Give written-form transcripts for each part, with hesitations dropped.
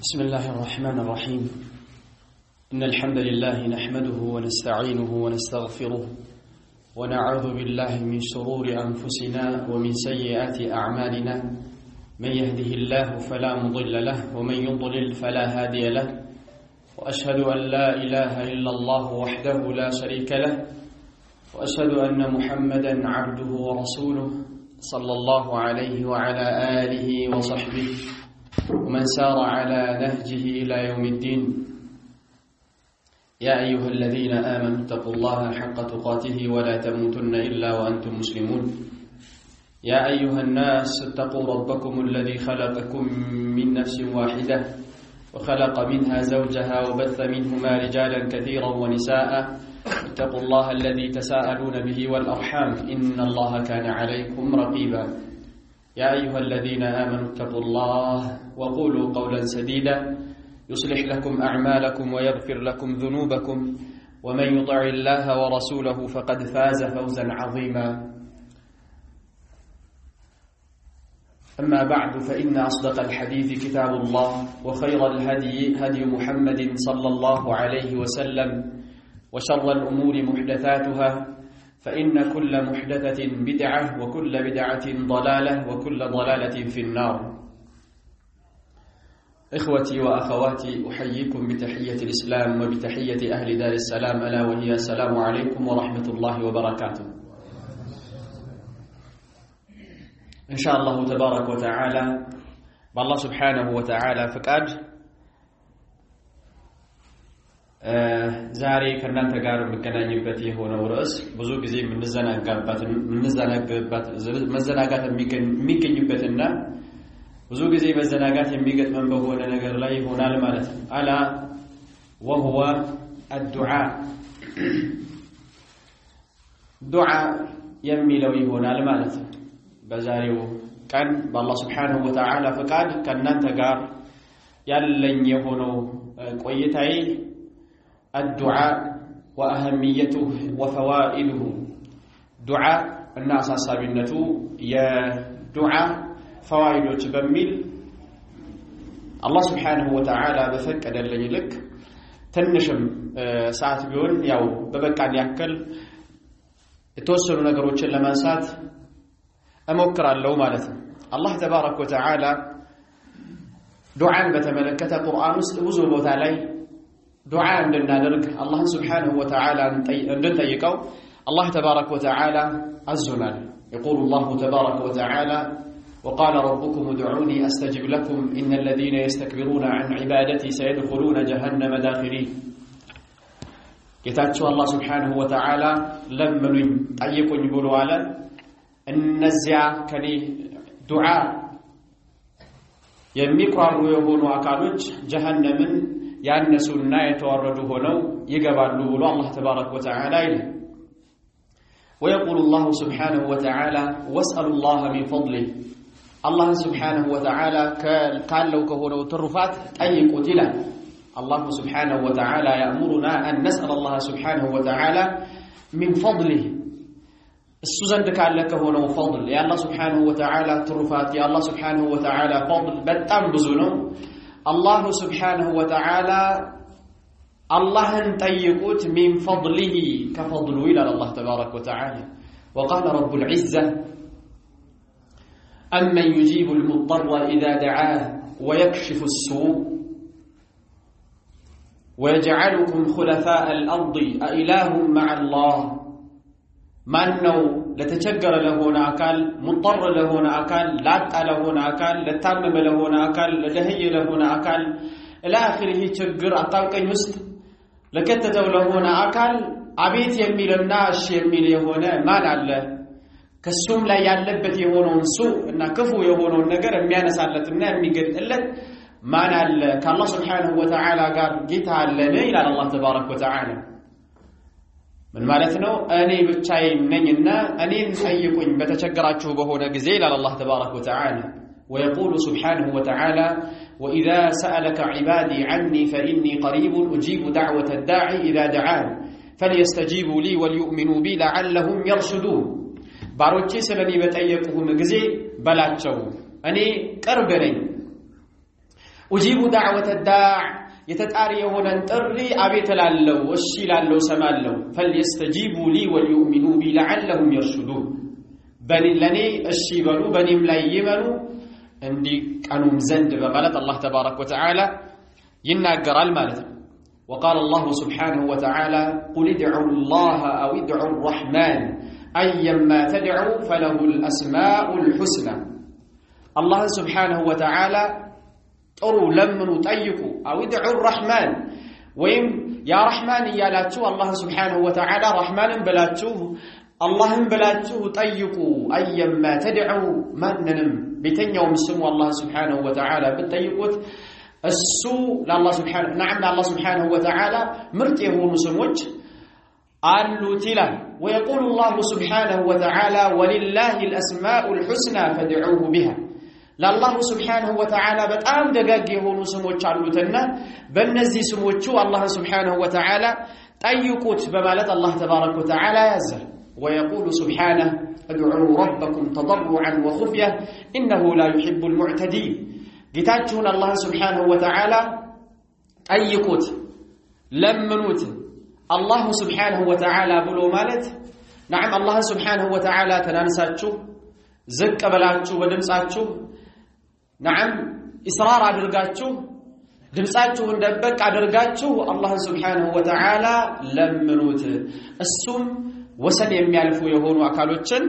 بسم الله الرحمن الرحيم إن الحمد لله نحمده ونستعينه ونستغفره ونعوذ بالله من شرور أنفسنا ومن سيئات أعمالنا من يهده الله فلا مضل له ومن يضلل فلا هادي له وأشهد أن لا إله إلا الله وحده لا شريك له وأشهد أن محمدا عبده ورسوله صلى الله عليه وعلى آله وصحبه ومن سار على نهجه إلى يوم الدين يا أيها الذين آمنوا اتقوا الله حق تقاته ولا تموتن إلا وأنتم مسلمون يا أيها الناس اتقوا ربكم الذي خلقكم من نفس واحدة وخلق منها زوجها وبث منهما رجالا كثيرا ونساء اتقوا الله الذي تساءلون به والأرحام إن الله كان عليكم رقيبا يا أيها الذين آمنوا اتقوا الله وقولوا قولا سديدا يصلح لكم أعمالكم ويغفر لكم ذنوبكم ومن يطع الله ورسوله فقد فاز فوزا عظيما أما بعد فإن أصدق الحديث كتاب الله وخير الهدي هدي محمد صلى الله عليه وسلم وشر الأمور محدثاتها فإن كل محدثة بدعة وكل بدعة ضلالة وكل ضلالة في النار إخوتي وأخواتي أحييكم بتحية الإسلام وبتحية أهل دار السلام ألا وهي السلام عليكم ورحمة الله وبركاته إن شاء الله تبارك وتعالى بالله سبحانه وتعالى فقد ዛሬ ከናንተ ጋር መገናኘበት የሆነው ርዕስ ብዙ ጊዜ መዘናጋት የሚገኝበትና ብዙ ጊዜ መዘናጋት የሚገጥመን በሆነ ነገር ላይ ይሆናል ማለት ነው አላ وهو الدعاء ዱዓ የሚለው ይሆናል ማለት ነው በዛሬው ቀን በአላህ Subhanahu Wa Ta'ala ፈቃድ ከናንተ ጋር ያለኝ የሆነው ቆይታዬ الدعاء وأهميته وفوائده دعاء الناس أصابينته يا دعاء فوائده بميل الله سبحانه وتعالى بفكر اللي لك تنشم ساعات بيون ياو ببقى أن يأكل توصلوا نقروش لما ساعات أمكر اللو مالته الله تبارك وتعالى دعاء بتملكته قرآن وزوه وتعالي دعاء عندنا نرك الله سبحانه وتعالى ننتيقوا الله تبارك وتعالى عزنا يقول الله تبارك وتعالى وقال ربكم ادعوني أستجب لكم إن الذين يستكبرون عن عبادتي سيدخلون جهنم داخرين كتاتشو الله سبحانه وتعالى لمن طيقوا يقولوا على النزع كني دعاء يميقروا يهونوا أكالوج جهنم ያነሱና የተወረዱ ሆነው ይገባሉ ብሎ አላህ ተባረከ ወተዓላ ይላል ويقول الله سبحانه وتعالى واسألوا الله من فضله الله سبحانه وتعالى ካለው ከሆነው ትሩፋት ጠይቁት ይላል الله سبحانه وتعالى يأمرنا أن نسأل الله سبحانه وتعالى من فضله እሱ ዘንድ ካለ ከሆነው فضل يا الله سبحانه وتعالى ትሩፋት يا الله سبحانه وتعالى فضل በጣም ብዙ ነው الله سبحانه وتعالى الله طيقوت من فضله كفضله إلى الله تبارك وتعالى وقال رب العزة أمن يجيب المضطر إذا دعاه ويكشف السوء ويجعلكم خلفاء الأرض أإله مع الله من نو لتشجر له أكل مضطر له أكل لاك له أكل لتمم له أكل لدهي له أكل إلى آخره تشجر أطلقين وسط لكتتو له أكل عبيت يميل الناس يميل يهونا ما نعله كالسوم لا يعلبت يهونون سوء إن كفو يهونون نجر ميانا سالت النار ميقل إلا ما نعله كالله سبحانه وتعالى قال جيتها لنا إلى الله تبارك وتعالى من مالتنا أني بتشاي منينا أني نسيكون بتشجراتشوا بهونا جزيل على الله تبارك وتعالى ويقول سبحانه وتعالى وإذا سألك عبادي عني فإني قريب أجيب دعوة الداعي إذا دعان فليستجيبوا لي وليؤمنوا بي لعلهم يرشدون باروتشي سلني بتأيكهم جزيل بلاتشوا أني كربني أجيب دعوة الداع يتطاري هنا طري أبيت لالو وشي لالو سمالو فليستجيبوا لي وليؤمنوا بي لعلهم يرشدون بني لني الشيبلو بني ملايمنو عندي كانوا مزند بمالت الله تبارك وتعالى يناقر المالت وقال الله سبحانه وتعالى قل ادعوا الله أو ادعوا الرحمن أيما تدعوا فله الأسماء الحسنى الله سبحانه وتعالى طروا لمنوا طيقوا أو ادعوا الرحمن ويم يا رحمن يا لاتو الله سبحانه وتعالى رحمن بلاتو اللهم بلاتو طيقوا أيما تدعوا مننم بتنيوم سمو الله سبحانه وتعالى بالطيقوت السوء لله سبحانه نعم الله سبحانه وتعالى مرتيه مسموج قالوا تلا ويقول الله سبحانه وتعالى ولله الأسماء الحسنى فادعوه بها لله سبحانه وتعالى بتام دقاق يهونو سموج قالوتنا بنزي سموجو الله سبحانه وتعالى طيقوت بمالت الله تبارك وتعالى يزل ويقول سبحانه ادعوا ربكم تضرعا وخفية إنه لا يحب المعتدين قتاتون الله سبحانه وتعالى طيقوت لمنوت الله سبحانه وتعالى بلو مالت نعم الله سبحانه وتعالى تنانساتشو زك بلاتشو ودمساتشو نعم إصرار أدرقاتشو دمساتشو وندبك أدرقاتشو الله سبحانه وتعالى لمنوت السم وسن يميالفو يهونو أكالوتشن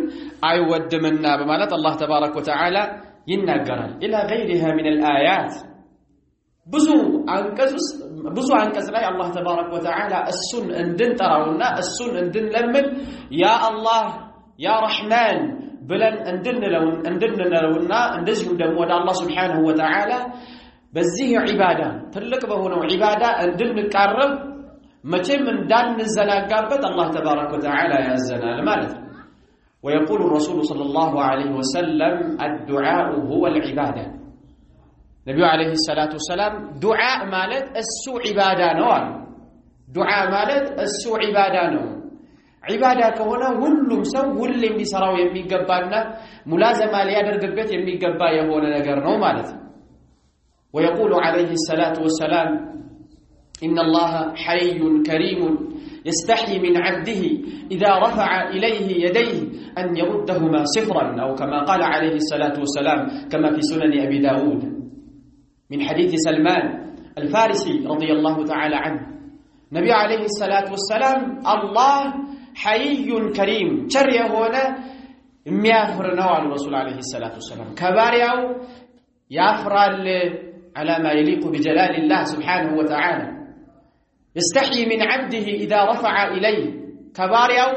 أيود منا بمالت الله تبارك وتعالى ينقرن إلى غيرها من الآيات بزو عنكس لا الله تبارك وتعالى السن اندن تراونا السن اندن لمن يا الله يا رحمن بلن اندن لونا اندزهم دمو الله سبحانه وتعالى بزيه عبادة تلك بهنا عبادة اندن نقرب متى من دان الزناقابت الله تبارك وتعالى يا الزنا المالت ويقول الرسول صلى الله عليه وسلم الدعاء هو العبادة نبي عليه الصلاة والسلام دعاء مالت السوء عبادة نوال دعاء مالت السوء عبادة نوال عبادة كهنا ولم سو ولم بسراو يمي قبالنا ملازمة ليادر قبت يمي قبا يهونا نقر نو مالت ويقول عليه الصلاة والسلام إن الله حي كريم يستحي من عبده إذا رفع إليه يديه أن يردهما صفرا أو كما قال عليه الصلاة والسلام كما في سنن أبي داود من حديث سلمان الفارسي رضي الله تعالى عنه نبي عليه الصلاة والسلام الله حي كريم شريه هنا ميافر نوال الرسول عليه الصلاة والسلام كباريو يافرال على ما يليق بجلال الله سبحانه وتعالى يستحي من عبده إذا رفع إليه كباريو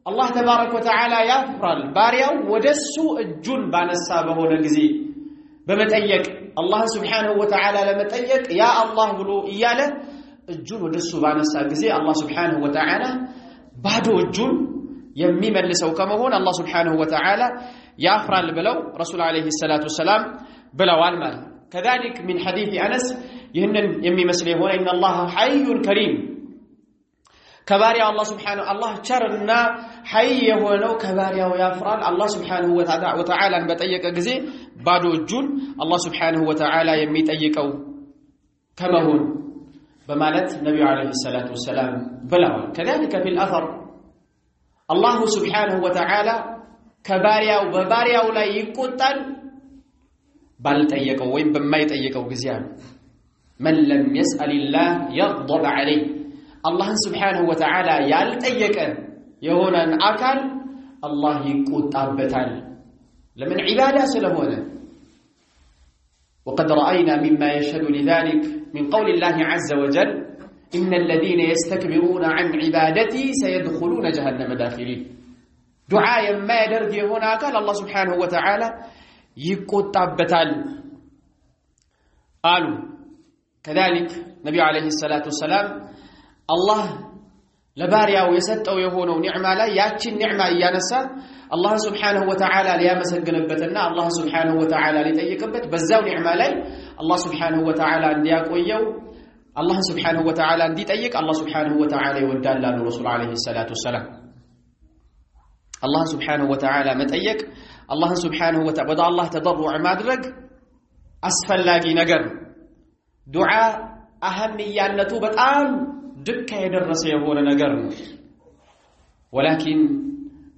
الله تبارك وتعالى يفرل باريو ودسو الجن بان السابه نجزي بمتأيك الله سبحانه وتعالى لمتأيك يا الله بلو إياله الجن ودسو بان السابه الله سبحانه وتعالى بعد الجن يمي ملسو كما هون الله سبحانه وتعالى يفرل بلو رسول عليه الصلاة والسلام بلو المال كذلك من حديث أنس يهنن يمي مسلي هنا إن الله حي كريم كباريا الله سبحانه الله شرنا حي هنا كباريا ويافرال الله سبحانه وتعالى بتأيك جزي بعد الجن الله سبحانه وتعالى يمي تأيكو كما هون بمالت النبي عليه الصلاة والسلام بلغ كذلك في الأثر الله سبحانه وتعالى كباريا وبباريا ولا يقتل بل تأيكو وين بما يتأيكو جزيان من لم يسأل الله يغضب عليه الله سبحانه وتعالى يالتأيك يهونا أكل الله يقتبتال لمن عبادة سلهونا وقد رأينا مما يشهد لذلك من قول الله عز وجل إن الذين يستكبرون عن عبادتي سيدخلون جهنم داخلين دعاء ما يدرد يهونا أكل الله سبحانه وتعالى يقتبتال قالوا كذلك نبي عليه الصلاة والسلام الله لباريا ويسطو يهونو نعمه لا ياتي النعمه يانسا الله سبحانه وتعالى ليامسجنبتنا الله سبحانه وتعالى ليطيقبت بزاو نعمه لا الله سبحانه وتعالى اندياقويو الله سبحانه وتعالى انديطيق الله سبحانه وتعالى يودال له رسول عليه الصلاه والسلام الله سبحانه وتعالى مطيق الله سبحانه وتعالى الله تضرع مادرج اسفلاغي ነገር ዱዓ አህምያነቱ በጣም ድካ የደረሰ የሆነ ነገር ነው ولكن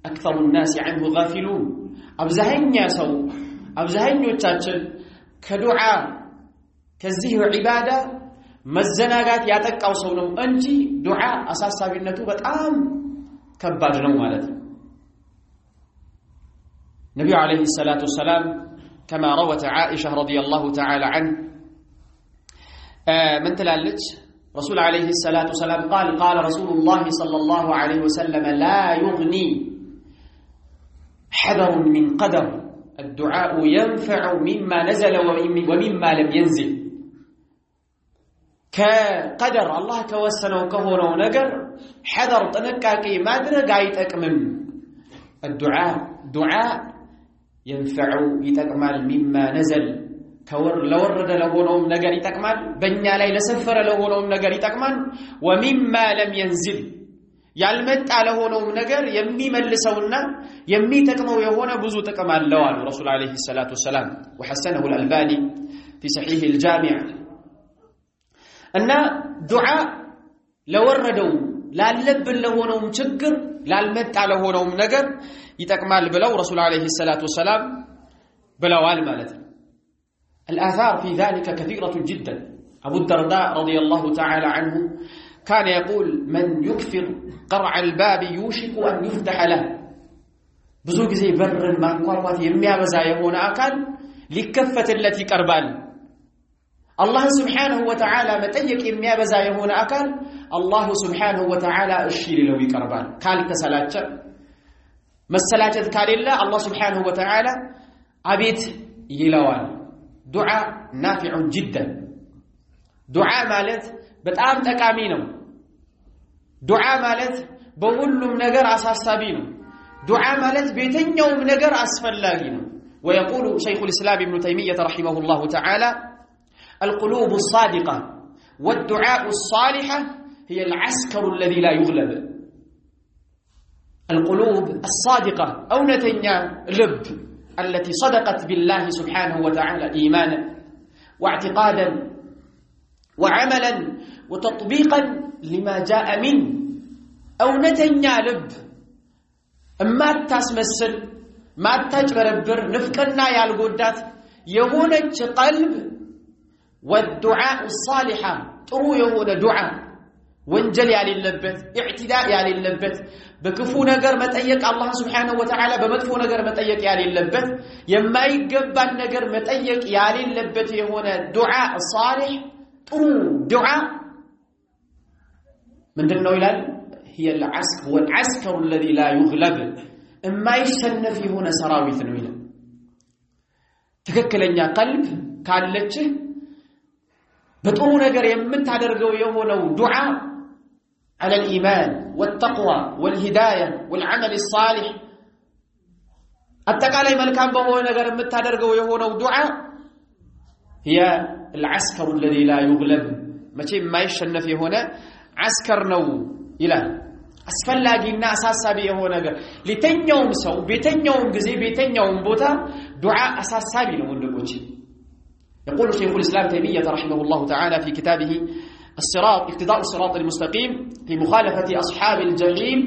اكثر الناس عنه غافلون አብዛኞቻችን ከዱዓ ከዚህ ዒባዳ መዘናጋት ያጠቃው ሰው ነው እንጂ ዱዓ አሳሳቢነቱ በጣም ከባድ ነው ማለት ነው ነብዩ አለይሂ ሰላቱ ወሰላም كما روت عائشة رضي الله تعالى عنه من تلالج رسول عليه الصلاة والسلام قال رسول الله صلى الله عليه وسلم لا يغني حذر من قدر الدعاء ينفع مما نزل ومما لم ينزل كقدر الله كوسنه كهونه نجر حذر تنكاكي ما درج يتكمم الدعاء ينفع يتكمل مما نزل لورد لهونهم نجر يتكمل بنيا لي لسفر لهونهم نجر يتكمل ومما لم ينزل يالمت على هونهم نجر يمي ملسونا يمي تكمو يهونا بزو تكمل لوال رسول عليه الصلاة والسلام وحسنه الألباني في صحيح الجامع أن دعاء لوردوا لا لب لهونهم شكر لا المت على هونهم نجر يتكمل بلو رسول عليه الصلاة والسلام بلوال مالت الآثار في ذلك كثيرة جدا أبو الدرداء رضي الله تعالى عنه كان يقول من يكثر قرع الباب يوشك أن يفتح له بزوج زي بر ما قوات يميا بزايهون أكل لكفة التي كربان الله سبحانه وتعالى متيك يميا بزايهون أكل الله سبحانه وتعالى الشير لو كربان قال كسلاة مسلاة ذكار الله سبحانه وتعالى عبيد يلوان دعاء نافع جدا دعاء مالت በጣም ጠቃሚ ነው ዱዓ ማለት በሁሉም ነገር አሳሳቢ ነው ዱዓ ማለት በየትኛውም ነገር አስፈላጊ ነው ويقول شيخ الإسلام ابن تيمية رحمه الله تعالى القلوب الصادقة والدعاء الصالحة هي العسكر الذي لا يغلب القلوب الصادقة أو نتنيا لب التي صدقت بالله سبحانه وتعالى إيمانا واعتقادا وعملا وتطبيقا لما جاء منه أو نتنيا لب ما تسمسل ما تجبربر نفكرنا يا القدات يهونج قلب والدعاء الصالحة طرو يهون دعاء وانجل يا للبت اعتداء يا للبت بكفو نجر متأيك الله سبحانه وتعالى بمدفو نجر متأيك يا للبت يما يقبل نجر متأيك يا للبت يهون دعاء صالح دعاء من دنو إلى هي العسكر والعسكر الذي لا يغلب إما يشتن فيه هنا سراويث نويلة تككل أن قلب كان لتشه بطرو نجر يمت هدرقو يهونه دعاء على الإيمان والتقوى والهداية والعمل الصالح التقالي ملكان بهو نجر يمت هدرقو يهونه دعاء هي العسكر الذي لا يغلب ما يشن فيه هنا عسكر نو إلى أسفلاقينا أساسا بيه هنا لتنيوم سو بتنيوم جزي بتنيوم بوتا دعاء أساسا بيه وندقوتي يقول شيخ الإسلام تيمية رحمه الله تعالى في كتابه اقتضاء الصراط المستقيم في مخالفة أصحاب الجحيم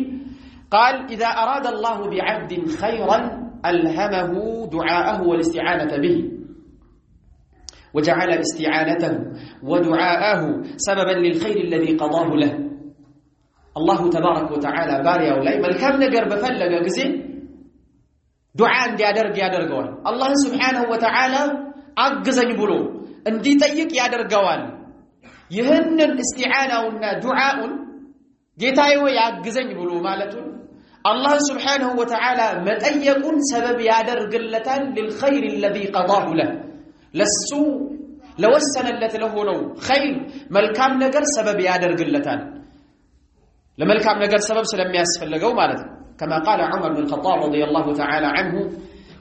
قال إذا أراد الله بعبد خيرا ألهمه دعاءه والاستعانة به وجعل استعانته ودعاءه سببا للخير الذي قضاه له الله تبارك وتعالى باريا ولاي ملكام نجر بفلق قزين دعاء دي أدرقوان الله سبحانه وتعالى أقزن بلو اندي تيك يادرقوان يهنن استعانة دعاء جيتايو يأقزن بلو مالتون الله سبحانه وتعالى متأيكون سبب يادرقلتان للخير الذي قضاه له لسو لوسن التي له نو خير ملكام نجر سبب يادر قلتان لملكام نجر سبب سلم يسفلقوا مالته كما قال عمر بن الخطاب رضي الله تعالى عنه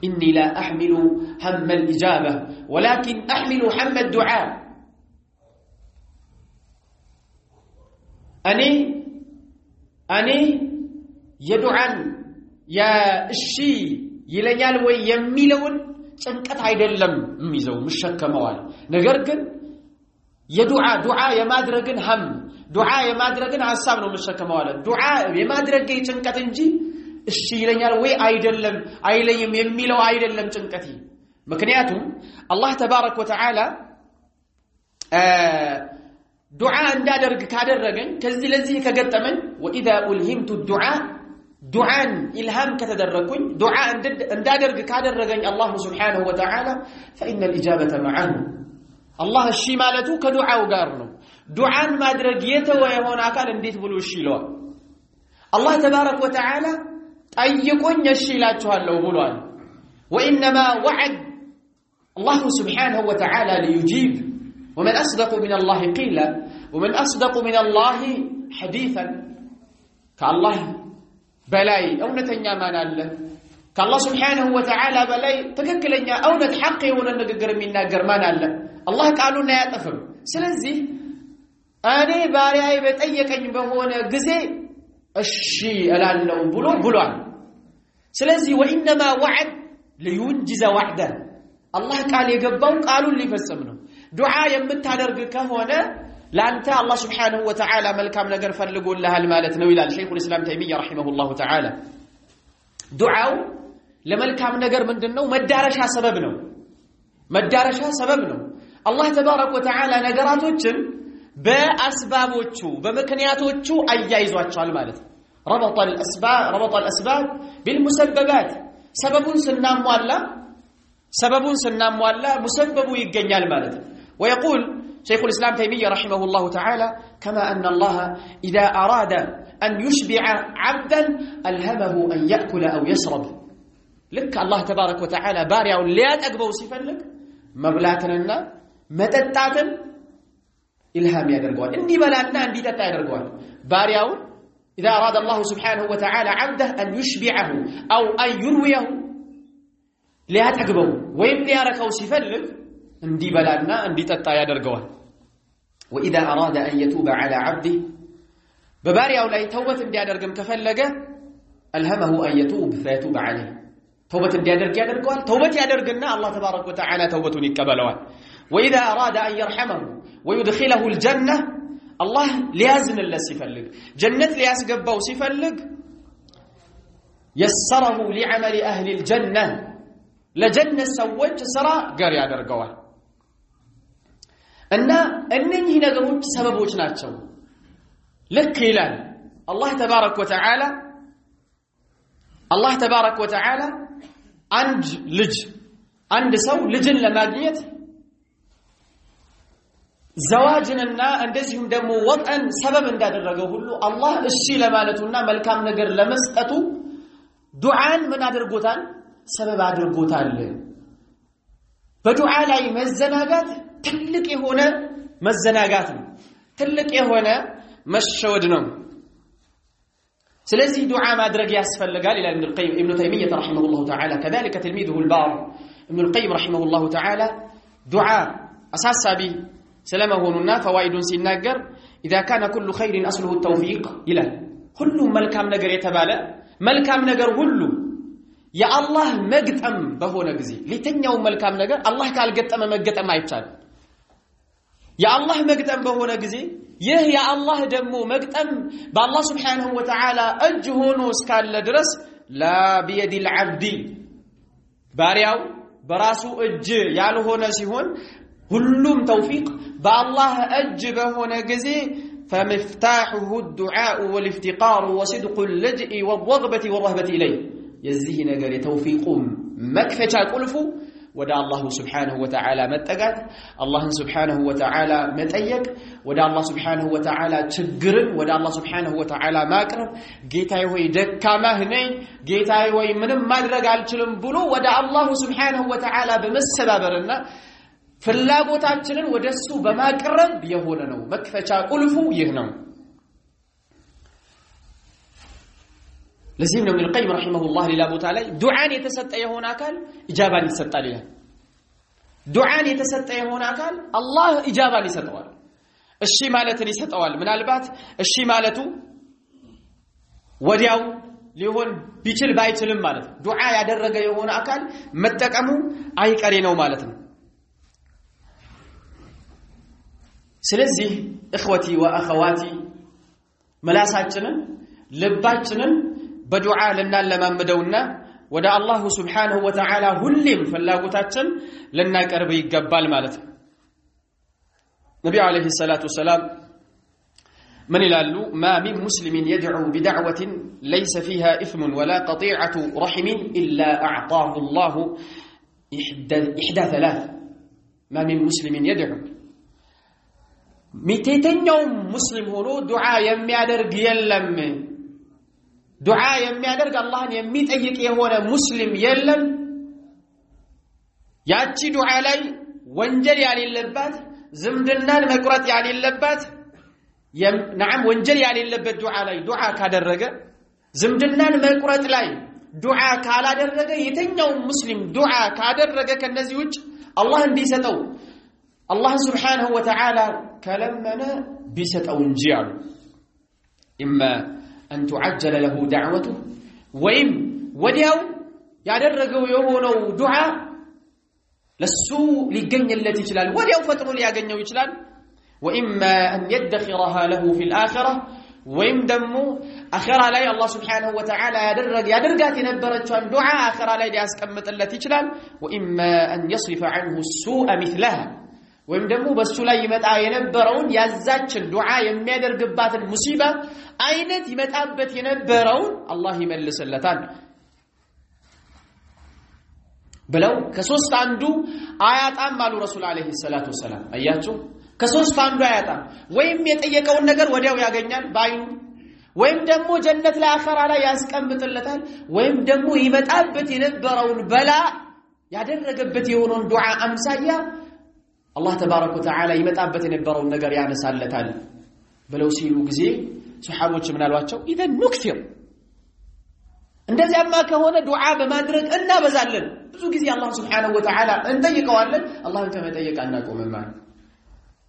إني لا أحمل هم الإجابة ولكن أحمل هم الدعاء أني يدعان يا الشي يليال ويميلون ጭንቀት አይደለም የሚይዘው ምሸከመዋል ነገር ግን ዱዓ የማድረግን ሀም ዱዓ የማድረግን ሐሳብ ነው መሸከመው አለ ዱዓ የማድረግ ጭንቀት እንጂ እሺ ይለኛል ወይ አይደለም አይለኝም የሚለው አይደለም ጭንቀቴ ምክንያቱም አላህ ተባረከ ወተዓላ ዱዓ እንዳደርግ ካደረገኝ ከዚህ ለዚህ ከገጠመኝ وإذا ألهمت الدعاء ዱዓን ኢልሃም ከተደረኩኝ ዱዓ እንዳደርግ ካደረገኝ አላህ Subhanahu Wa Ta'ala فإن الإجابة معه አላህ እሺ ማለቱ ከዱዓው ጋር ነው ዱዓን ማድረግ የተወ የሆነ አካል እንዴት ብሎ እሺ ይለዋል አላህ ተባረከ ወተዓላ ጠይቁኝ እሺ ይላችኋለሁ ብሏል وإنما وعد الله سبحانه وتعالى ليجيب ومن أصدق من الله قيلا ومن أصدق من الله حديثا كالله بلاي أونتنيا ما ناله كالله سبحانه وتعالى بلاي تككلنيا أونت حقي وننقر منا قرمان الله الله قالوا لنا يتفهم سلزي أنا بارياي بتأيكني بهونه جزء الشيء ألالله بلوان سلزي وإنما وعد لينجز وعده الله قال يقبون قالوا اللي فسمنه دعاء يمتادرق كهونه لأنت الله سبحانه وتعالى ملكام نقر فرلقوا لها المالة نويلال شيخ الإسلام تيمية رحمه الله تعالى دعاء لملكام نقر من دنو مدارشها سببنا الله تبارك وتعالى نقراتوچن بأسبابوچو بمكنياتوچو أيايزواتشو المالة ربط الأسباب بالمسببات سبب سنام ولا مسبب يغنيال مالت ويقول شيخ الإسلام تيمية رحمه الله تعالى كما أن الله إذا أراد أن يشبع عبدا ألهمه أن يأكل أو يشرب لك الله تبارك وتعالى بارع لا أقبو صفا لك مبلاتنا متتاتا إلهام يدرقوان إني بلاتنا أن ديتتا يدرقوان بارع إذا أراد الله سبحانه وتعالى عبده أن يشبعه أو أن يرويه لا تقبو وين لياركو سفلك اندي بلادنا اندي تتا يدرغوان واذا اراد ان يتوب على عبده ببارياو لاي توبه اندي يدرغم كفلغه الهمه ان يتوب فيتوب عليه توبه اندي يدرغوان توبه يدرغنا الله تبارك وتعالى توبتون يقبلوان واذا اراد ان يرحمه ويدخله الجنه الله ليازن الله سيفلق جنة لياسقبو سيفلق يسره لعمل اهل الجنه لجنة سوّج سرا قر يادرقوان أنني نقول سببوش ناتشو لك إلان الله تبارك وتعالى عند لج عند سو لجن لماجنية زواجنا عندهم دمو وطئا سبب انداد الرقوه الله الشي لمالتنا ملكام نقر لمسأتو دعان من أدرقوتان سبب أدرقوتان بدعاء لاي مزناقات تلك هنا مزناقات تلك هنا مشودنا سلسي دعاء ما أدرق يسفل قال إلى ابن تيمية رحمه الله تعالى كذلك تلميذه البار ابن القيم رحمه الله تعالى دعاء أساس به سلامه ننا فوائد سنناقر إذا كان كل خير أصله التوفيق إلى كل ملكام نقر يتبالى ملكام نقر كله يا الله مقتم بهو نقزي لتنيو ملكام نقر الله قال قتم مقتم ما يبتال يا الله مقتم بهو نقزي يا الله دمو مقتم بالله سبحانه وتعالى أجهونوس كان لدرس لا بيد العبد بارياو براسو أج يالو هنا سيهون كلهم توفيق بالله أج بهو نقزي فمفتاحه الدعاء والافتقار وصدق اللجئ والرغبة والرهبة إليه يزيه نقر توفيق مكفتا كلفو ودع الله سبحانه وتعالى متقات الله سبحانه وتعالى متأيك ودع الله سبحانه وتعالى تشقرن ودع الله سبحانه وتعالى ماكرم جيتاي هوي دكامه هني جيتاي هوي من مدرق على تلمبلو ودع الله سبحانه وتعالى بمسبابرنا ፍላጎታችንን ወደሱ በማቅረብ የሆነ ነው መክፈቻ ቁልፉ ይህ ነው ለዚህም ነው ኢብኑ القيم رحمه الله ሌላ ቦታ ላይ ዱዓን የተሰጠ የሆነ አካል ኢጃባን ይሰጣል ይላል ዱዓን የተሰጠ የሆነ አካል አላህ ኢጃባን ይሰጠዋል እሺ ማለትን ይሰጠዋል ምናልባት እሺ ማለቱ ወዲያው ሊሆን ቢችል ባይችልም ማለት ዱዓ ያደረገ የሆነ አካል መጠቀሙ አይቀሬ ነው ማለት ነው ስለዚህ اخوتي واخواتي መላሳችንን ልባችንን በዱዓ ለናለማመደውና ወደ አላህ Subhanahu Wa Ta'ala ሁሌም ፍላጎታችን ለናቀርብ ይገባል ማለት ነው ነብዩ አለይሂ ሰላቱ ወሰላም من يلالو ما من مسلم يدعو بدعوة ليس فيها إثم ولا قطيعة رحم إلا أعطاه الله إحدى ثلاث ما من مسلم يدعو متين يوم مسلم هو دعاء يميادرق يلم دعاء يميادرق الله يميت أيك يهون مسلم يلم ياتي دعاء لي وانجل يعني اللبات زمدنان مكرات يعني اللبات نعم وانجل يعني اللبات دعاء لي دعاء كادرق زمدنان مكرات لي دعاء كادرق يتين يوم مسلم دعاء كادرق كالنزيوج الله بيستو الله سبحانه وتعالى كلمنا بيستو انجيال إما أن تعجل له دعوته وإم وديو يادرقوا يهونوا دعاء للسوء للجنة التي تلال وديو فتروا ليجنوا يتلال وإما أن يدخرها له في الآخرة وإم دموا آخر علي الله سبحانه وتعالى يادرقات نبرت دعاء آخر علي أسكمت التي تلال وإما أن يصرف عنه السوء مثلها وإم دموا بس لا يمتع ينبرون يزاتش الدعاء يميادر قبات المصيبة أينت يمتعبت ينبرون الله يملس اللتان بلو كسوست عنده آيات أمالو رسول عليه الصلاة والسلام أياتو كسوست عنده آيات وإم يتأيكو النقر وديو ياغنيان باينو وإم دمو جنة الآخر على ياسكمت اللتان وإم دمو يمتعبت ينبرون بلا يادر قبت يونون دعاء أمسايا الله تبارك وتعالى يمتعبت ينبرون نقر يعني سالتان بلو سيلو قزي صحابوش من الواتشو إذا نكثر እንደዚህ አማ ከሆነ ዱዓ በማድረግ እና በዛለን ብዙ ጊዜ አላህ Subhanahu Wa Ta'ala እንጠይቀዋለን አላህን ከመጠየቅ አናቆምም ማለት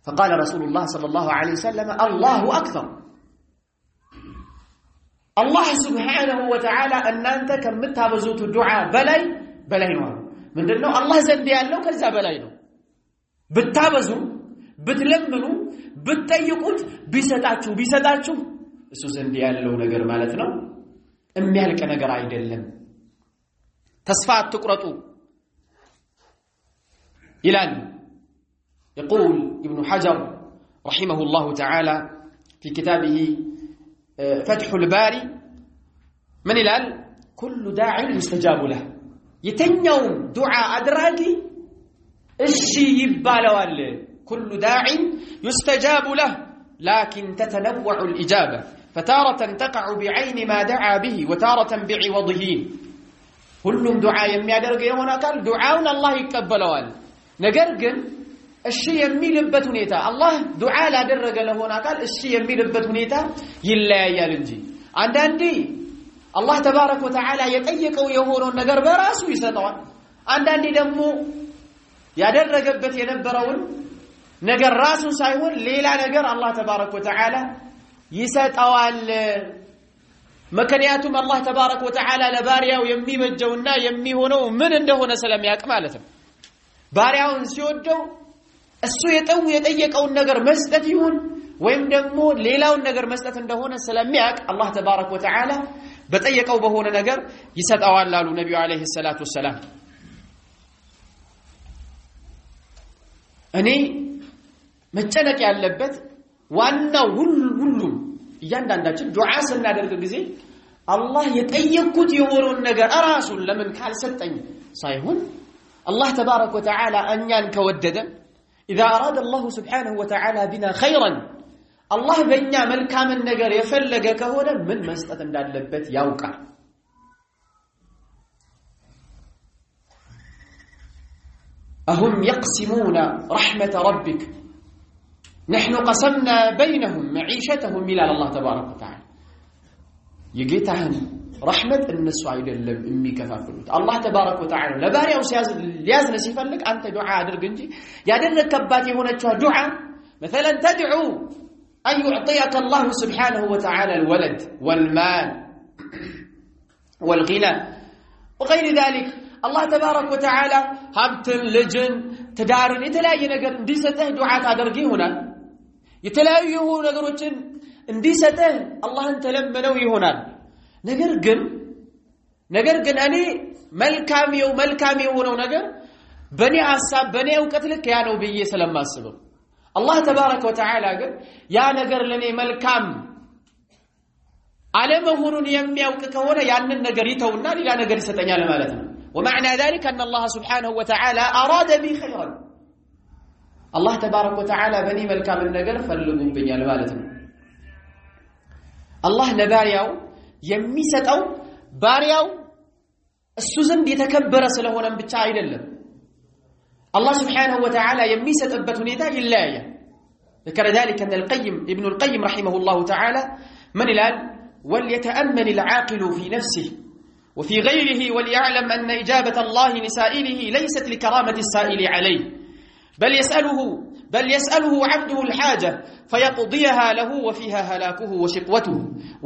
فقال رسول الله صلى الله عليه وسلم الله أكثر الله سبحانه وتعالى እናንተ ከምታበዙት ዱዓ በላይ ነው ምንድነው አላህ ዘንድ ያለው ከዛ በላይ ነው ብታበዙ ብትለምኑ ብትጠይቁት ቢሰጣችሁ እሱ ዘንድ ያለው ነገር ማለት ነው የሚያልቅ ነገር አይደለም ተስፋ አትቁረጡ ይላል يقول ابن حجر رحمه الله تعالى في كتابه فتح الباري من يلال كل داع يستجاب له يتنيوم دعاء أدراكي الشي يبالوال كل داع يستجاب له لكن تتنوع الإجابة فتارة تقع بعين ما دعا به وتارة بعوضه كلهم دعاء يميادرق هنا قال دعاءنا الله يقبلوال نقرقن الشيء يميلبت هنيتا الله دعاء لا درق له هنا قال الشيء يميلبت هنيتا يلا يالنجي عندي الله تبارك وتعالى يتأيقوا يهونون نقر براسو يسطوان عندي دمو يادرقبت ينبرون نقر راسو سايهون ليلا نقر الله تبارك وتعالى يسطوال مكنياتهم الله تبارك وتعالى لبارياو يميبجونا يميهونو من እንደሆነ ስለሚያውቅ ማለት ነው ባሪያውን ሲወደው እሱ የጠየቀውን ነገር መስጠት ይሁን ወይም ደግሞ ሌላውን ነገር መስጠት እንደሆነ ስለሚያውቅ አላህ ተባረከ ወተዓላ በጠየቀው በሆነ ነገር ይሰጣዋል አሉ ነብዩ አለይሂ ሰላቱ ወሰለም እኔ መጨነቅ ያለበት ዋናው ሁሉም እያንዳንዳችን ዱዓ ስናደርግ ጊዜ አላህ የጠየቁት የሆነውን ነገር አራሱን ለምን ካልሰጠኝ ሳይሆን الله تبارك وتعالى أنيان كوددا إذا أراد الله سبحانه وتعالى بنا خيرا الله بنيا ملكا من نجر يفلق كهودا من مستطن لبت يوقع أهم يقسمون رحمة ربك نحن قسمنا بينهم معيشتهم إلى الله تبارك وتعالى يجيتهم رحمة الناس አይደለም የሚከፋፍሉት الله تبارك وتعالى ለባሪያው ሊያዝነ ሲፈልግ አንተ ዱዓ አድርግ እንጂ ያደረከባት የሆነችው ዱዓ مثلا تدعو أن يعطيك الله سبحانه وتعالى الولد والمال والغنى وغير ذلك الله تبارك وتعالى ሀብትን ልጅን ትዳርን የተለያየ ነገር እንዲሰጥህ ዱዓ ታደርጊ ይሆናል የተለያዩ ነገሮችን እንዲሰጥህ አላህን ተለምነው ይሆናል ነገር ግን እኔ መልካም የሆነው ነገር በኔ ሐሳብ በኔ ዕውቀት ልክ ያ ነው ብዬ ስለማስበው አላህ ተባረከ ወተዓላ ግን ያ ነገር ለኔ መልካም አለመሆኑን የሚያውቅ ከሆነ ያንን ነገር ይተውና ሌላ ነገር ይሰጠኛል ማለት ነው ومعنى ذلك أن الله سبحانه وتعالى أراد بي خيرا الله تبارك وتعالى بني መልካም ነገር ፈልጉብኛል ማለት ነው አላህ ለባሪያው የሚሰጠው ባሪያው እሱ ዘንድ የተከበረ ስለሆነም ብቻ አይደለም الله سبحانه وتعالى የሚሰጥበት ሁኔታ ይለያያል ذكر ذلك أن ابن القيم رحمه الله تعالى من الآن وليتأمل العاقل في نفسه وفي غيره وليعلم أن إجابة الله لسائله ليست لكرامة السائل عليه بل يسأله عبده الحاجة فيقضيها له وفيها هلاكه وشقوته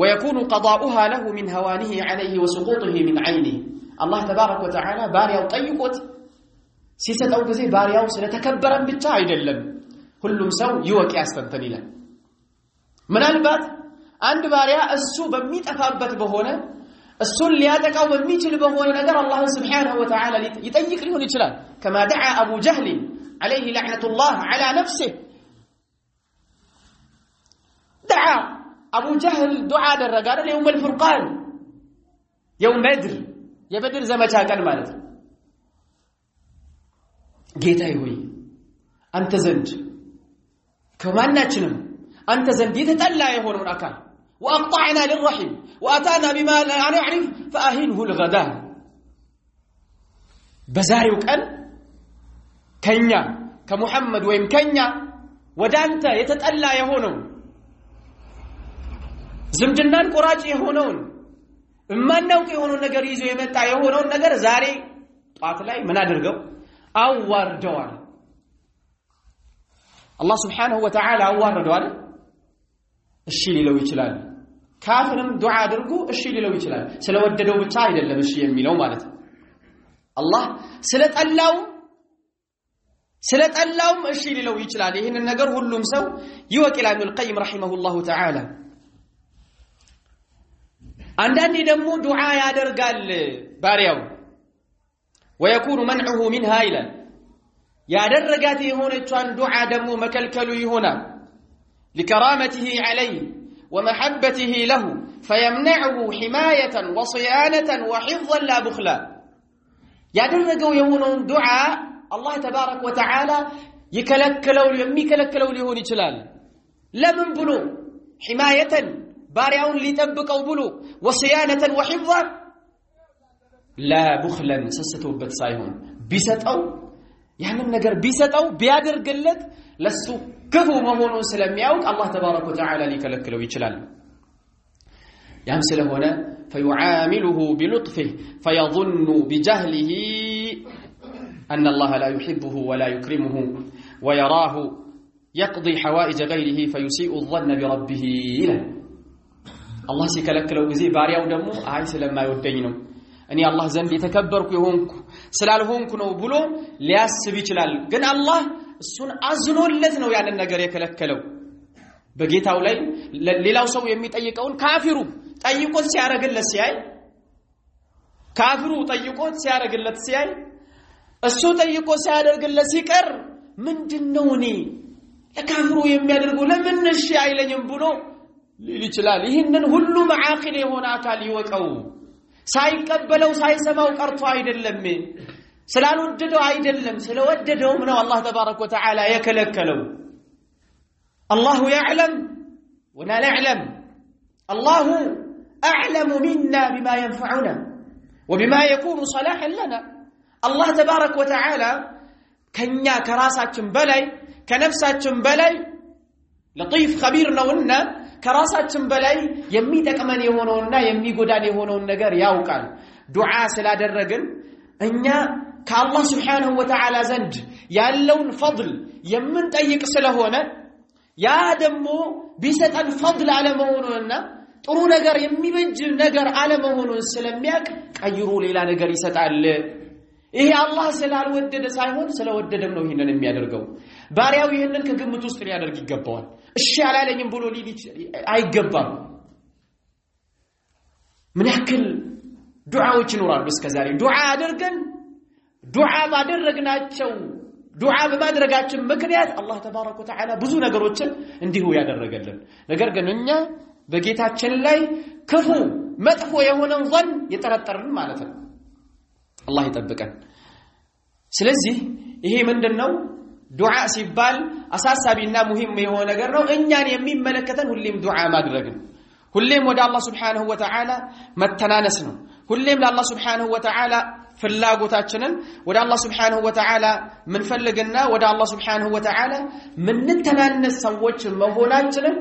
ويكون قضاؤها له من هوانه عليه وسقوطه من عينه الله تبارك وتعالى بارياو طيقوت ሲሰጠው ጊዜ ባሪያው ስለተከበረን ብቻ አይደለም ሁሉም ሰው ይወቅ ያስተንተን ይላል ምናልባት አንድ ባሪያ እሱ በሚጠፋበት በሆነ እሱን ሊያጠቃው በሚችል በሆነ ነገር አላህ Subhanahu Wa Ta'ala ይጠይቅ ሊሆን ይችላል كما دعا ابو جهل عليه لعنه الله على نفسه دعا ابو جهل دعاء አደረገ አይደል يوم الفرقان يوم بدر የበድር ዘመቻ ቀን ማለት ነው ጌታዬ ሆይ አንተ ዘንድ ከማናችንም አንተ ዘንድ የተጠላ የሆነውን አካል وأقطعنا للرحم وأتانا بما لا نعرف فأهنه الغداء بزاريو كان كنيا كمحمد ويم كنيا ودانت يتتألى يهونون زمجنان قراج يهونون እማ እናውቅ የሆነውን ነገር ይዞ የመጣ የሆነውን ነገር ዛሬ ጧት ላይ ምን አድርገው አዋርደዋል አላህ Subhanahu Wa Ta'ala አዋርደዋል እሺ ሊለው ይችላል ካፍርም ዱዓ አድርጉ እሺ ሊለው ይችላል ስለወደደው ብቻ አይደለም እሺ የሚለው ማለት ነው አላህ ስለጠላውም እሺ ሊለው ይችላል ይሄንን ነገር ሁሉም ሰው ይወቅላል ኢብኑል ቀይም ረሂመሁላሁ ተዓላ አንዳንዴ ደግሞ ዱዓ ያደርጋል ባሪያው ويكون منعه منها الى ያደረጋት የሆነቿን ዱዓ ደግሞ መከልከሉ ይሆናል لكرامته عليه ومحبته له فيمنعه حماية وصيانة وحفظا لا بخلا ያደረገው የሆነውን ዱዓ አላህ ተባረከ ወተዓላ የሚከለክለው ሊሆን ይችላል ለምን ብሎ حماية ባሪያውን ሊጠብቀው ብሎ وصيانة وحفظا لا بخلا ሰስተውበት ሳይሆን ቢሰጠው ያንን ነገር ቢሰጠው ቢያደርግለት ለሱ ክፉ መሆኑን ስለሚያውቅ አላህ ተባረከ ወተዓላ ሊከለክለው ይችላል ያም ስለሆነ فيعامله بلطفه فيظن بجهله أن الله لا يحبه ولا يكرمه ويراه يقضي حوائج غيره فيسيء الظن بربه له الله ሲከለክለው ጊዜ ባሪያው ደግሞ አይ ስለማይወደኝ ነው እኔ አላህ ዘንድ የተከበርኩ የሆንኩ ስላልሆንኩ ነው ብሎ ሊያስብ ይችላል ግን አላህ እሱን አዝኖለት ነው ያንን ነገር የከለከለው በጌታው ላይ ሌላው ሰው የሚጠይቀውን ካፊሩ ጠይቆት ሲያረግለት ሲያይ ካፊሩ ጠይቆት ሲያረግለት ሲያይ እሱ ጠይቆት ሲያደርግለት ሲቀር ምንድነው እኔ ለካፊሩ የሚያደርገው ለምን እሺ አይለኝም ብሎ ሊል ይችላል ይሄንን ሁሉ ማዓቂል የሆነ አካል ይወቀው ሳይቀበለው ሳይሰማው ቀርቶ አይደለም ስላልወደደው አይደለም ስለወደደውም ነው አላህ ተባረከ ወተዓላ የከለከለው الله يعلم ولا نعلم الله أعلم منا بما ينفعنا وبما يكون صلاحا لنا الله تبارك وتعالى كنيا كراساتችን በላይ ከነፍሳችን በላይ لطيف خبير ነውና ከራሳችን በላይ የሚጠቅመን የሆነውና የሚጎዳን የሆነውን ነገር ያውቃል ዱዓ ስላደረግን እኛ ከአላህ Subhanahu Wa Ta'ala ዘንድ ያለውን ፈضል የምንጠይቅ ስለሆነ ያ ደግሞ ቢሰጠን ፈضል አለመሆኑንና ጥሩ ነገር የሚበጅ ነገር አለመሆኑን ስለሚያውቅ ቀይሮ ሌላ ነገር ይሰጣል ይሄ አላህ ስላልወደደ ሳይሆን ስለወደደም ነው ይሄንን የሚያደርገው ባሪያው ይሄንን ከግምት ውስጥ ሊያደርግ ይገባዋል እሺ አላለኝም ብሎ ሊል አይገባም ምን ያክል ዱዓዎች ይኖራሉ እስከዛሬ ዱዓ አድርገን ዱዓ ባደረግናቸው ዱዓ በማድረጋችን ምክንያት አላህ ተባረከ ወተዓላ ብዙ ነገሮችን እንዲሁ ያደረገልን ነገር ግን እኛ በጌታችን ላይ ክፉ መጥፎ የሆነን ظن የጠረጠርን ማለት ነው አላህ ይጠብቀን ስለዚህ ይሄ ምንድነው ዱዓ ሲባል አሳሳቢና ሙሂም የሆነ ነገር ነው እኛን የሚመለከተን ሁሌም ዱዓ ማድረግ ነው ሁሌም ወደ አላህ Subhanahu Wa Ta'ala መተናነስ ነው ሁሌም ለአላህ Subhanahu Wa Ta'ala ፍላጎታችንን ወደ አላህ Subhanahu Wa Ta'ala ምንፈልግና ወደ አላህ Subhanahu Wa Ta'ala ምንተናነስ ሰዎች መሆናችንን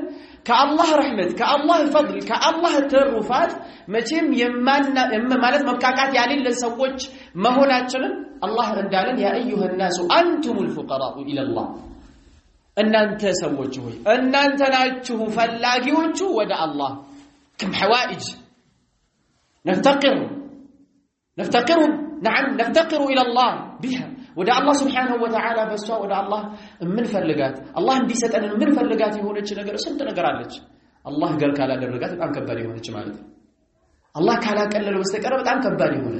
ከአላህ ረህመት ከአላህ ፈድል ከአላህ ተሩፋት መቼም ማለት መብቃቃት ያለልን ሰዎች መሆናችንን አላህ እንዳለን ያ አዩሃ الناس አንቱም الفقراء الى الله እናንተ ሰዎች ሆይ እናንተ ናችሁ ፈላጊዎቹ ወደ አላህ كم حوائج نفتقر نعم نفتقر الى الله بها ወደ አላህ Subhanahu Wa Ta'ala በሷ ወደ አላህ ምን ፈልጋት አላህ እንዲሰጠን ምን ፈልጋት የሆነች ነገር ስንት ነገር አለች አላህ ገር ካላደረጋት በጣም ከባድ የሆነች ማለት አላህ ካላቀለለው በስተቀር በጣም ከባድ የሆነ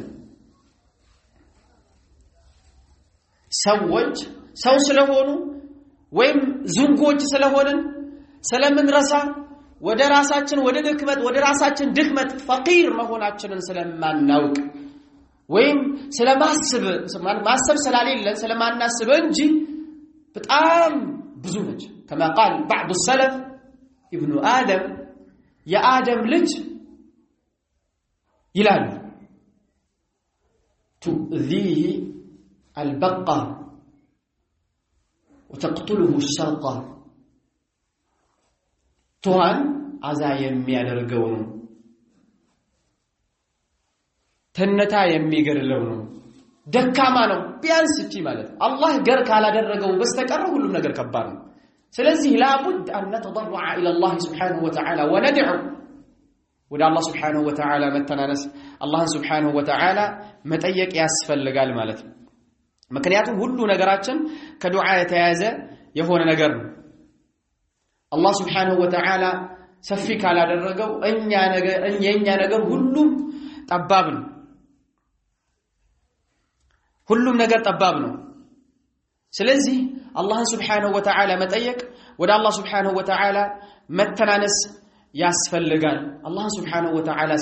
ሰዎች ሰው ስለሆኑ ወይም ዝንጎች ስለሆነን ስለምን ረሳ ወደ ራሳችን ወደ ድክመት ወደ ራሳችን ድክመት ፈቂር መሆናችንን ስለማናውቅ ወይም ማሰብ ስላሌለን ስለማናስብ እንጂ በጣም ብዙ ነች كما قال بعض السلف ابن آدم يا آدم ልጅ ይላል تؤذيه البقة وتقتله الشرقة توان عزا የሚያደርገው ነው ተነታ የሚገርለው ነው ደካማ ነው ቢያንስ እቺ ማለት አላህ ገር ካላደረገው በስተቀር ሁሉም ነገር ከባድ ነው ስለዚህ لابد ان نتضرع الى الله سبحانه وتعالى وندعو ወደ አላህ Subhanahu Wa Ta'ala መተናነስ አላህ Subhanahu Wa Ta'ala መጠየቅ ያስፈልጋል ማለት ነው ምክንያቱም ሁሉ ነገራችን ከዱዓ የተያዘ የሆነ ነገር ነው አላህ Subhanahu Wa Ta'ala ሰፊ ካላደረገው የኛ ነገር ሁሉም ጠባብ ነው ሁሉም ነገር ጠባብ ነው ስለዚህ አላህ Subhanahu Wa Ta'ala መጠየቅ ወደ አላህ Subhanahu Wa Ta'ala መተናነስ ያስፈልጋል አላህ Subhanahu Wa Ta'ala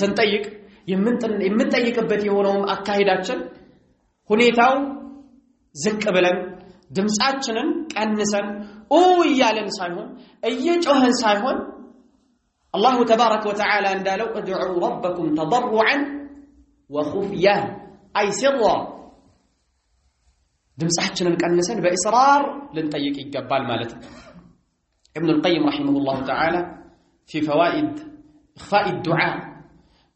ስንጠይቅ የምንጠይቅበት የሆነው አካሄዳችን ሁኔታው ዝቅ ብለን ድምጻችንን ቀንሰን ያለን ሳይሆን እየጮህን ሳይሆን አላህ ተባረከ ወተዓላ እንዳለው ادعوا ربكم تضرعا وخفيا اي سرا ድምጻችንን ቀንሰን በእስራር ልንጠይቅ ይገባል ማለት ነው ابن القيم رحمه الله تعالى في فوائد اخفاء الدعاء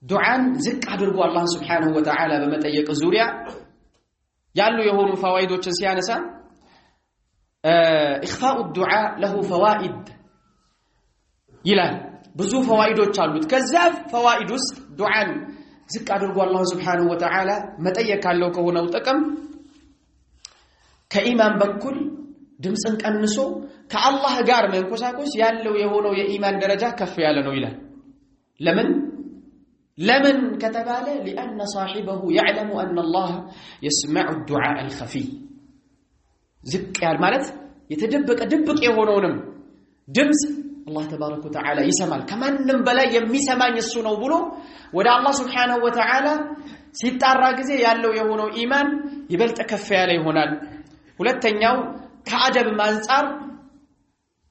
دعاء ዝቅ አድርጎ አላህ Subhanahu Wa Ta'ala በመጠየቅ ዙሪያ ያሉ የሆኑ فوائدዎችን ሲያነሳ اخفاء الدعاء له فوائد ይላል ብዙ فوائدዎች አሉት ከዛ فوائد ውስጥ ዱዓን ዝቅ አድርጎ አላህ Subhanahu Wa Ta'ala መጠየቅ ካለው ከሆነው ጥቅም ከኢማን በኩል ድምጽን ቀንሶ ከአላህ ጋር መንኮሳኮስ ያለው የሆነው የኢማን ደረጃ ከፍ ያለ ነው ይላል لمن كتباله لأن صاحبه يعلم أن الله يسمع الدعاء الخفي ዝቅ ያል ማለት የተደበቀ ድብቅ የሆነውንም ድምጽ አላህ ተባረከ ወተዓላ ይሰማል ከማንም በላይ የሚሰማኝ እሱ ነው ብሎ ወደ አላህ Subhanahu Wa Ta'ala ሲጣራ ጊዜ ያለው የሆነው ኢማን ይበልጥ ከፍ ያለ ይሆናል ሁለተኛው ከአደብ አንፃር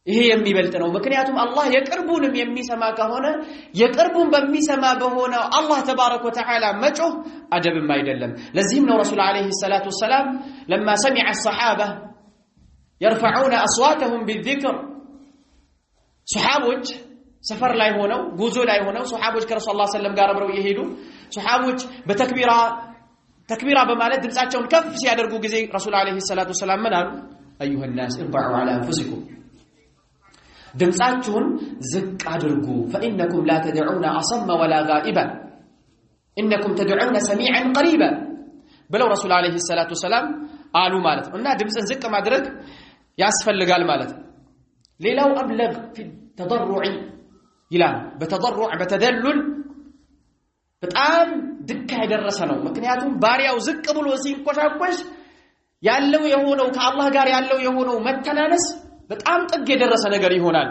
ይሄ የሚበልጥ ነው ምክንያቱም አላህ የቅርቡንም የሚሰማ ከሆነ የቅርቡን በሚሰማ በሆነው አላህ ተባረከ ወተዓላ መጮህ አደብም አይደለም ለዚህም ነው ረሱል አለይሂ ሰላቱ ወሰለም لما سمع الصحابه يرفعون اصواتهم بالذكر ሱሐቦች ሰፈር ላይ ሆነው ጉዞ ላይ ሆነው ሱሐቦች ከረሱል ሰለላሁ ዐለይሂ ወሰለም ጋር አብረው ይሄዱ ሱሐቦች በተክቢራ በማለት ድምጻቸውን ከፍ ሲያደርጉ ጊዜ ረሱል አለይሂ ሰላቱ ወሰለም ምን አሉ ايها الناس اربعوا على انفسكم ድምጻችሁን ዝቅ አድርጉ فانكم لا تدعون اصم ولا غائبا انكم تدعون سميعا قريبا ብለው ረሱል አለይሂ ሰላቱ ወሰለም አሉ ማለት ነው እና ድምጽን ዝቅ ማድረግ ያስፈልጋል ማለት ነው ሌላው አብለግ في التضرع ይላል በተضرع በተደሉል በጣም ድካ ያደረሰ ነው ምክንያቱም ባሪያው ዝቅ ብሎ ሲንቆሻቆሽ ያለው የሆነው ከአላህ ጋር ያለው የሆነው መተናነስ በጣም ጥግ የደረሰ ነገር ይሆናል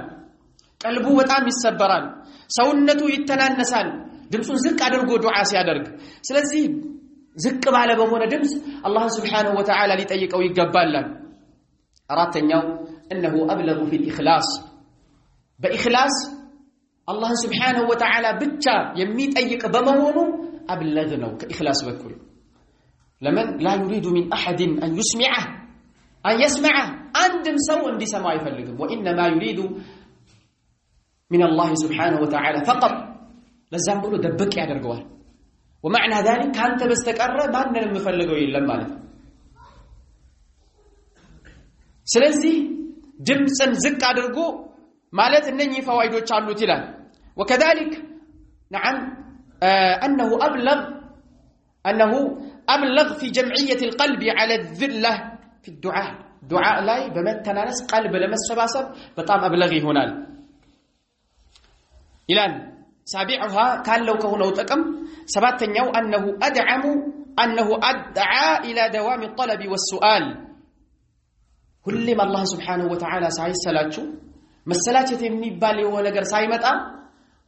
ቀልቡ በጣም ይሰበራል ሰውነቱ ይተናነሳል ድምጹን ዝቅ አድርጎ ዱዓ ሲያደርግ ስለዚህ ዝቅ ባለ በሆነ ድምጽ አላህ Subhanahu Wa Ta'ala ሊጠይቀው ይገባል አራተኛው انه ابلغ في الاخلاص በኢኽላስ አላህ Subhanahu Wa Ta'ala ብቻ የሚጠይቅ በመሆኑ አብለግ ነው ከኢኽላስ በኩል ለምን لا يريد من احد ان يسمعه አንድም ሰው እንዲሰማ አይፈልግም وانما يريد من الله سبحانه وتعالى فقط ለዛም ብሎ ደብቅ ያደርገዋል ومعنى ذلك ካንተ በስተቀረ ማንንም የምፈልገው የለም ማለት ነው ስለዚህ ድምጽን ዝቅ አድርጎ ማለት እነኚህ ፈዋይዶች አሉት ይላል وكذلك نعم انه ابلغ في جمعيه القلب على الذله في الدعاء ላይ በመተናነስ ቀልብ ለመሰባሰብ በጣም አብለግ ይሆናል ይላል سابعها ካለው ከሆነው ጥቅም ሰባተኛው انه ادعى الى دوام الطلب والسؤال ሁሌም አላህ Subhanahu Wa Ta'ala ሳይሰላችሁ መሰላቸት የሚባል የሆነ ነገር ሳይመጣ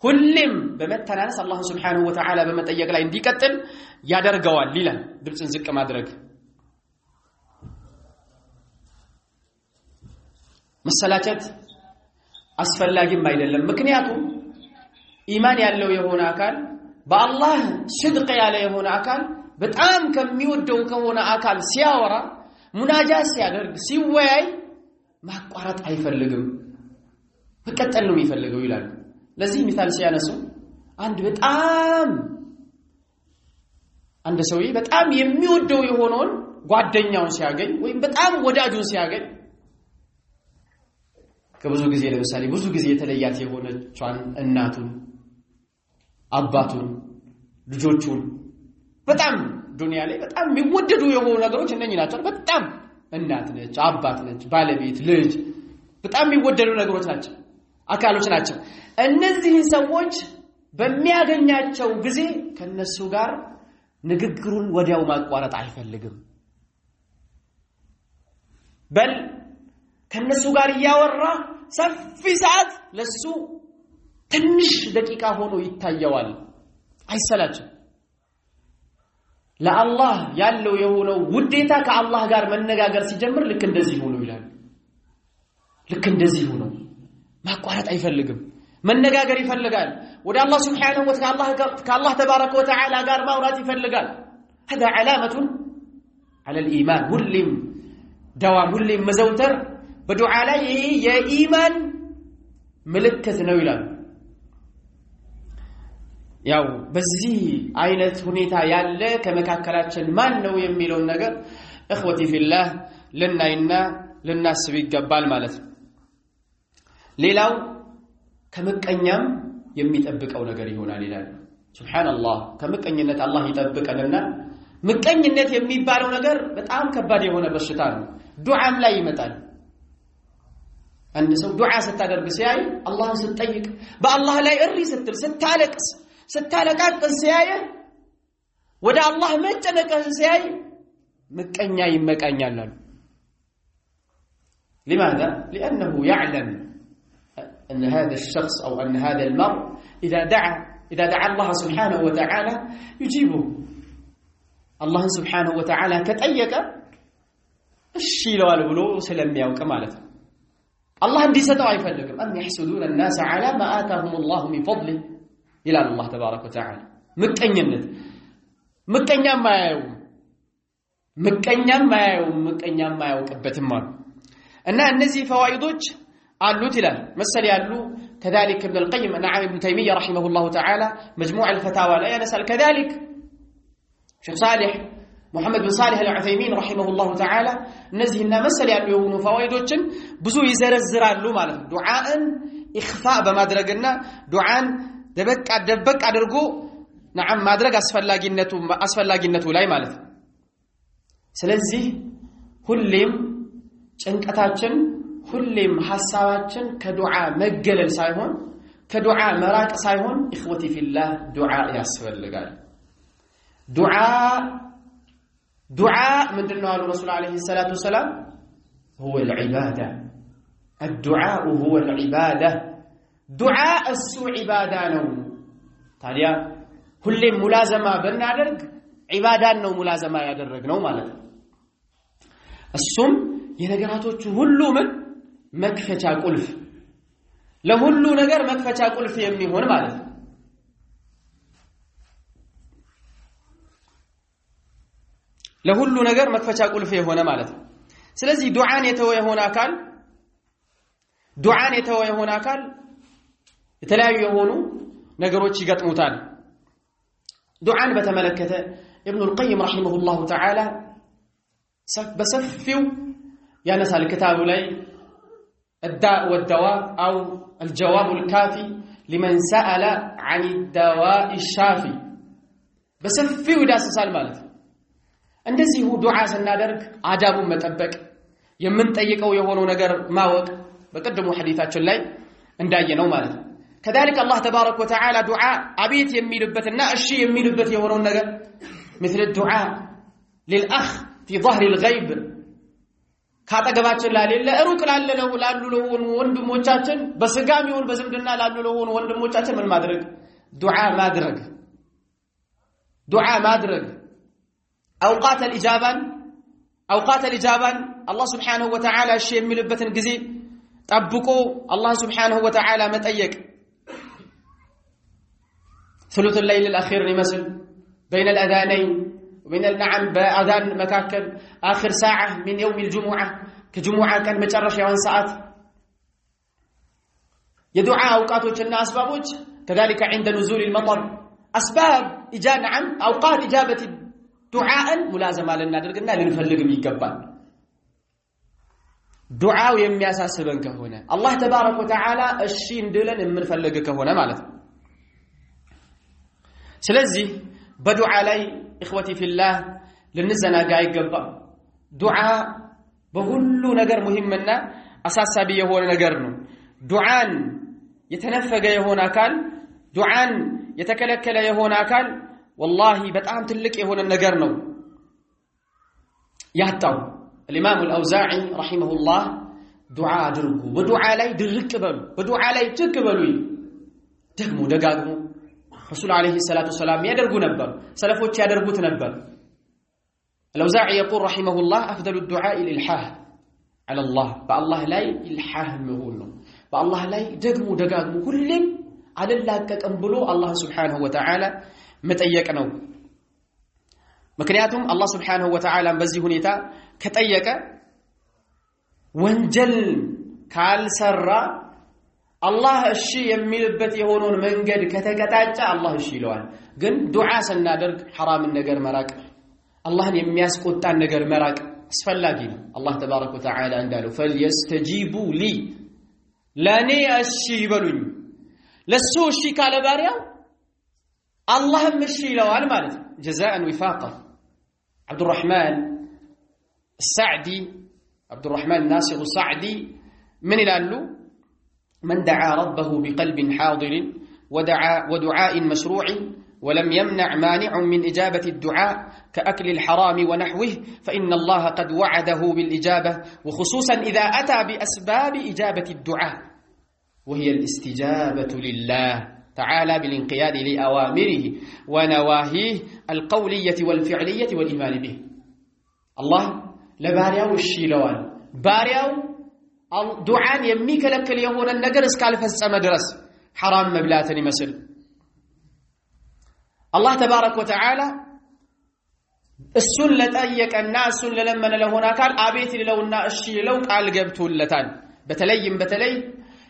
ሁሌም በመተናነስ አላህ Subhanahu Wa Ta'ala በመጠየቅ ላይ እንዲቀጥል ያደርገዋል ይላል ድምጽን ዝቅ ማድረግ መሰላቸት አስፈላጊም አይደለም ምክንያቱም ኢማን ያለው የሆነ አካል በአላህ صدق ያለ የሆነ አካል በጣም ከሚወደው ከሆነ አካል ሲያወራ ሙናጃት ሲያደርግ ሲወያይ ማቋረጥ አይፈልግም መቀጠል ነው የሚፈልገው ይላል ለዚህ ምሳሌ ሲያነሱ አንድ ሰውዬ በጣም የሚወደው የሆነውን ጓደኛውን ሲያገኝ ወይም በጣም ወዳጁን ሲያገኝ ከብዙ ጊዜ ለምሳሌ ብዙ ጊዜ የተለያት የሆነቿን እናቱን አባቱን ልጆቹን በጣም ዱንያ ላይ በጣም የሚወደዱ የሆኑ ነገሮች እነኚህ ናቸው በጣም እናት ነች አባት ነች ባለቤት ልጅ በጣም የሚወደዱ ነገሮች ናቸው አካሎች ናቸው እነዚህ ሰዎች በሚያገኛቸው ጊዜ ከነሱ ጋር ንግግሩን ወዲያው ማቋረጥ አይፈልግም በል ከነሱ ጋር ያወራ ሰፊ ሰዓት ለሱ ትንሽ ደቂቃ ሆኖ ይታየዋል አይሰላችም ለአላህ ያለው የሆነው ውዴታ ከአላህ ጋር መነጋገር ሲጀምር ልክ እንደዚህ ሆኖ ይላል ልክ እንደዚህ ሆኖ ማቋረጥ አይፈልግም መነጋገር ይፈልጋል ወደ አላህ Subhanahu Wa Ta'ala ከአላህ ተባረከ ወተዓላ ጋር ማውራት ይፈልጋል هذا علامه على الايمان ሁሌም ዳዋም ሁሌም መዘውተር በዱዓ ላይ የኢማን ምልክት ነው ይላል ያው በዚህ አይነት ሁኔታ ያለ ከመካከላችን ማን ነው የሚለው ነገር اخوتي في الله ለናይና ለናስብ ይገባል ማለት ነው ሌላው ከመቀኛም የሚጠብቀው ነገር ይሆናል ይላል ሱብሃንአላህ ከመቀኝነት አላህ ይጠብቀንና መቀኝነት የሚባለው ነገር በጣም ከባድ የሆነ በሽታ ነው ዱዓም ላይ ይመጣል አንድ ሰው ዱዓ ስታደርግ ሲያይ አላህን ስትጠይቅ በአላህ ላይ እሪ ስትል ስታለቃቅስ ሲያይ ወደ አላህ መጨነቅን ሲያይ መቀኛ ይመቃኛል لماذا لانه يعلم ان هذا الشخص او ان هذا المرء اذا دعا الله سبحانه وتعالى يجيبه الله سبحانه وتعالى كطيق እሺ ይለዋል ብሎ ስለሚያውቅ ማለት ነው الله እንዲሰጠው አይፈልግም ان يحسدون الناس على ما آتاهم الله من فضله الى الله تبارك وتعالى ምቀኝነት ምቀኛም ማያውቅበትም ማለት እና እነዚህ ፈዋይዶች አሉት ይላል መሰል ያሉ كذلك ابن القيم نعم ابن تيمية رحمه الله تعالى مجموع الفتاوى لا ينسى كذلك شيخ صالح محمد بن صالح العثيمين رحمه الله تعالى እነዚህና መሰል ያሉ የሆኑ ፈዋይዶችን ብዙ ይዘረዝራሉ ማለት ነው ዱዓን ኢኽፋእ በማድረግና ዱዓን ደበቅ አድርጎ ማድረግ አስፈላጊነቱ ላይ ማለት ነው ስለዚህ ሁሌም ጭንቀታችን ሁሌም ሐሳባችን ከዱዓ መገለል ሳይሆን ከዱዓ መራቅ ሳይሆን ኢኽወቲ ፊላህ ዱዓ ያስፈልጋል ዱዓ ምንድነው አሉ ረሱል አለይሂ ሰላቱ ወሰላም هو العباده الدعاء هو العباده دعاء السوء عباده ነው ታዲያ ሁሌም ሙላዘማ ብናደርግ ዒባዳን ነው ሙላዘማ ያደረግነው ማለት ነው እሱም የነገራቶቹ ሁሉ ምን መክፈቻ ቁልፍ ለሁሉ ነገር መክፈቻ ቁልፍ የሚሆን ማለት ነው ለሁሉ ነገር መክፈቻ ቁልፍ የሆነ ማለት ነው ስለዚህ ዱዓን የተወ የሆነ አካል የተለያዩ የሆኑ ነገሮች ይገጥሙታል ዱዓን በተመለከተ ابن القيم رحمه الله تعالى بسفيو ينسى الكتاب لي الداء والدواء أو الجواب الكافي لمن سأل عن الدواء الشافي بسفيو داس سال مالت እንደዚህ ዱዓ ስናደርግ አዳቡን መጠበቅ የምንጠይቀው የሆነው ነገር ማወቅ በቀደሙ ሐዲታችን ላይ እንዳየነው ማለት ነው كذلك الله تبارك وتعالى دعاء أبيت يميلبتنا أشي يميلبت يهونون نجر مثل الدعاء للأخ في ظهر الغيب كاتا قباتشن لا لله أروك لالو لهون وندم موچاچن بسقام يون بزمدنا لالو لهون وندم موچاچن من مادرق دعاء مادرق أوقات الإجابان الله سبحانه وتعالى أشي يميلبتن قزي طبقوا الله سبحانه وتعالى متأيك ثلث الليل الأخير مثل بين الأذانين وبين النعم بأذان مكاكل آخر ساعة من يوم الجمعة كجمعة كان مجرش يوان ساعات يدعى أوقات الناس أسبابوج كذلك عند نزول المطر أسباب نعم أوقات إجابة دعاء ملازمة لنا درقنا لنفلق بيقبان دعاء يمياسا سبنك هنا الله تبارك وتعالى الشين دلن من فلقك هنا مالت سلزي بدعاء لي إخوتي في الله لنزنا قاي قبا دعاء بقولو نقر مهمنا أساسا بيه هو نقرنو دعاء يتنفق يهونا كان دعاء يتكلكل يهونا كان والله بتعام تلك يهونا نقرنو يهتو الإمام الأوزاعي رحمه الله دعاء درقو بدعاء لي درقبلو بدعاء لي تقبلو دقمو دقاقمو رسول عليه الصلاة والسلام يدرقو نبر سلفوش يدرقو تنبر الأوزاعي يقول رحمه الله أفضل الدعاء الإلحاه على الله فالله لا إلحاه مغولو فالله لا دقمو دقاقمو كلهم على الله كأنبلو الله سبحانه وتعالى متأيكنو مكنياتهم الله سبحانه وتعالى بزي هنيتا كتأيك وانجل كالسرّا الله الشيء يميلبت يهونون منقد كتكتاجة الله الشيء لوان قن دعاء سنادرق حرام النقر مراك الله يمياس قطان نقر مراك اسفلاقين الله تبارك وتعالى اندالو فليستجيبوا لي لاني الشيء بلون لسو الشيء كالباريا الله الشيء لوان مالت جزاء وفاقا عبد الرحمن السعدي عبد الرحمن ناصر السعدي من الالو من دعا ربه بقلب حاضر ودعاء مشروع ولم يمنع مانع من إجابة الدعاء كأكل الحرام ونحوه فإن الله قد وعده بالإجابة وخصوصا إذا أتى بأسباب إجابة الدعاء وهي الاستجابة لله تعالى بالانقياد لأوامره ونواهيه القولية والفعلية والإيمان به الله لباريو الشيلوان باريو دعاء يميك لك اليهون النقر اسكالف السمدرس حرام مبلاتني مثل الله تبارك وتعالى السلة أيك الناس سلة لمن لهنا كان أبيت لو الناشي لو قال جبت اللتان بتلي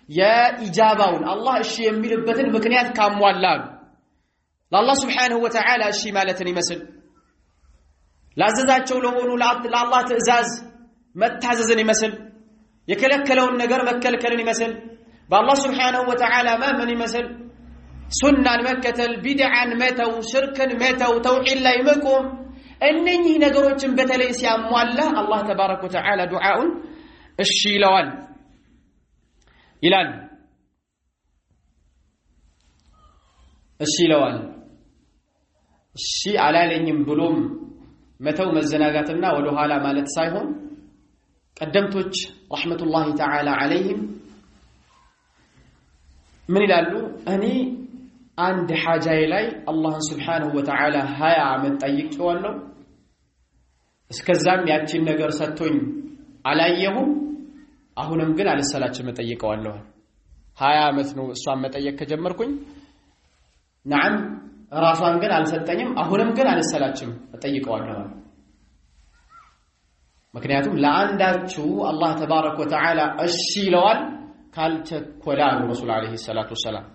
يا إجابون الله الشي يميل بتن بكنيات كاموالان الله سبحانه وتعالى الشي مالتني مثل لا زادات شولهون لا الله تأزاز ما تعززني مثل يكلكلون نجر مكلكلني مثل بالله سبحانه وتعالى ما مني مثل سنة مكة البدعا متوا شركا متوا توحيد لا يمكم እነኚህ ነገሮችን በተለይ ሲያሟላ አላህ ተባረከ ወተዓላ ዱዓውን እሺ ይለዋል ይላል እሺ ይለዋል እሺ አላለኝም ብሎም መተው መዘናጋትና ወደ ኋላ ማለት ሳይሆን ቀደምቶች ረህመቱላሂ ተዓላ ዐለይሂም ምን ይላሉ እኔ አንድ ሐጃዬ ላይ አላህን ሱብሓነሁ ወተዓላ 20 ዓመት ጠይቄዋለሁ እስከዛም ያቺን ነገር ሰጥቶኝ አላየሁም አሁንም ግን አልሰላችም ጠይቀዋለሁ 20 ዓመት ነው እሷን መጠየቅ ከጀመርኩኝ ነዓም ራሷን ግን አልሰጠኝም አሁንም ግን አልሰላችም ጠይቀዋለሁ ምክንያቱም ለአንዳችሁ አላህ ተባረከ ወተዓላ እሺ ይለዋል ካልቸኮላሉ ረሱል አለይሂ ሰላቱ ወሰላም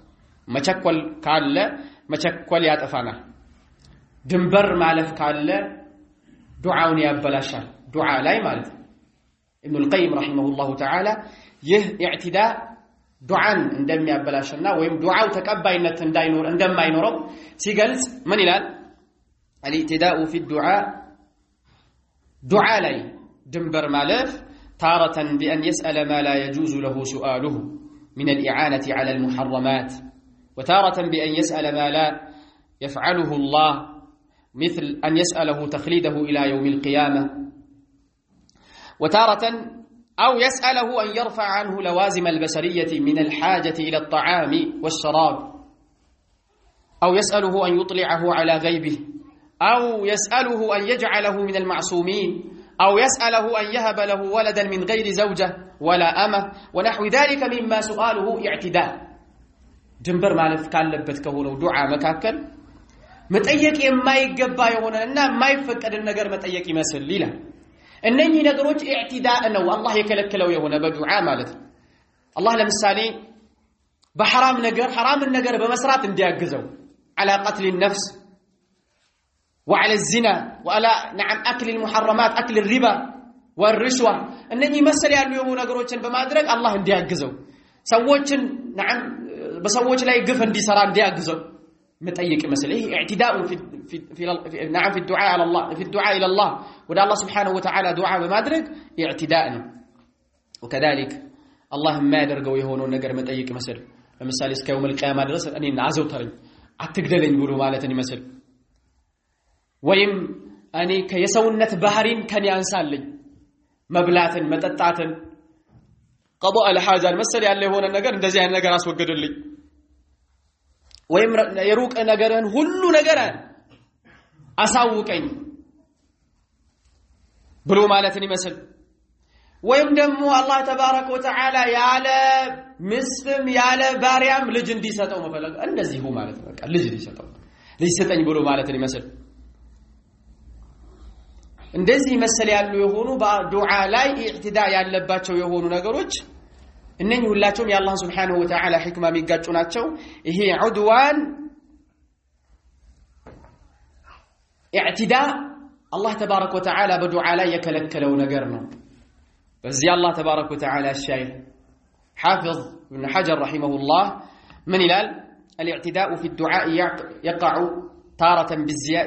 መቸኮል ካለ መቸኮል ያጠፋናል ድንበር ማለፍ ካለ ዱዓውን ያበላሻል ዱዓ ላይ ማለት ኢብኑ አልቀይም ረሂመሁላሁ ተዓላ ይህ ኢዕቲዳ ዱዓን እንደሚያበላሽና ወይም ዱዓው ተቀባይነት እንደማይኖረው ሲገልጽ ምን ይላል الإعتداء في الدعاء دعاء ላይ ድንበር ማለፍ تارة بأن يسأل ما لا يجوز له سؤاله من الإعانة على المحرمات وتارة بأن يسأل ما لا يفعله الله مثل أن يسأله تخليده إلى يوم القيامة وتارة أو يسأله أن يرفع عنه لوازم البشرية من الحاجة إلى الطعام والشراب أو يسأله أن يطلعه على غيبه أو يسأله أن يجعله من المعصومين أو يسأله أن يهب له ولدا من غير زوجة ولا أمة ونحو ذلك مما سؤاله اعتداء جنبر مالف كان لبتك هنا دعاء مكاكل متأيك ما يقبا يهونا ما يفكر النقر متأيك يمثل ليلة إنني نقروج اعتداء أنه الله يكلك لو يهونا بدعاء مالت الله لمسالي بحرام نقر حرام النقر بمسرات اندياقزو على قتل النفس وعلى الزنا وعلى نعم أكل المحرمات أكل الربا والرشوة أنني مسألة يقولوا يومون أقروتشن بمادرك الله اندي أجزو سووتشن نعم بسووتش لا يقف اندي سران اندي أجزو متأيك مسألة اعتداء في نعم في الدعاء على الله في الدعاء إلى الله ودا الله سبحانه وتعالى دعاء بمادرك اعتداءنا وكذلك الله ما درجوا يهونون نجر متأيك مسألة مثال يوم القيامة درس أني نعزو تري أتقدرين يقولوا مالتني مسألة ወይም እኔ ከየሰውነት ባህሪን ከኔ አንሳልኝ መብላትን መጠጣትን قضاء الحاجه መሰል ያለ የሆነ ነገር እንደዚህ አይነት ነገር አስወግድልኝ ወይም የሩቅ ነገርን ሁሉ ነገር አሳውቀኝ ብሎ ማለትን ይመስል ወይም ደግሞ አላህ ተባረከ ወተዓላ ያለ ምስፍም ያለ ባሪያም ልጅ እንዲሰጠው መፈለግ እንደዚሁ ማለት ነው በቃ ልጅ እንዲሰጠው ልጅ ሰጠኝ ብሎ ማለትን ይመስል እንደዚህ መሰል ያሉ የሆኑ በዱዓ ላይ ኢዕቲዳ ያለባቸው የሆኑ ነገሮች እነኚህ ሁላቸውም የአላህ Subhanahu Wa Ta'ala ህክማ የሚጋጩ ናቸው ይሄ ዑድዋን ኢዕቲዳ አላህ ተባረከ ወተዓላ በዱዓ ላይ የከለከለው ነገር ነው በዚህ አላህ ተባረከ ወተዓላ ሻይ حافظ ابن حجر رحمه الله من ይላል الاعتداء في الدعاء يقع تارة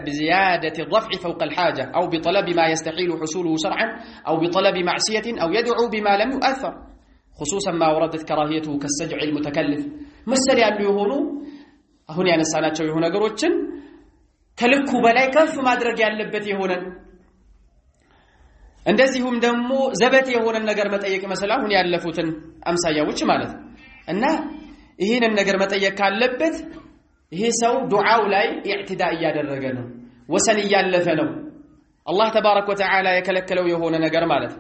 بزيادة الرفع فوق الحاجة أو بطلب ما يستحيل حصوله شرعا أو بطلب معصية أو يدعو بما لم يؤثر خصوصا ما وردت كراهيته كالسجع المتكلف مسألة اللي يهونو هنا يعني السانات شو يهونا قروتشن كلكو بلاي كف ما درج يعلبت يهونا اندزيهم دمو زبت يهونا النجر متأيك مثلا هنا يعلفوتن أمسايا وش مالت أنه هنا النجر متأيك كاللبت ይሄ ሰው ዱዓው ላይ ኢዕቲዳ ያደረገ ነው ወሰን ያለፈ ነው አላህ ተባረከ ወተዓላ የከለከለው የሆነ ነገር ማለት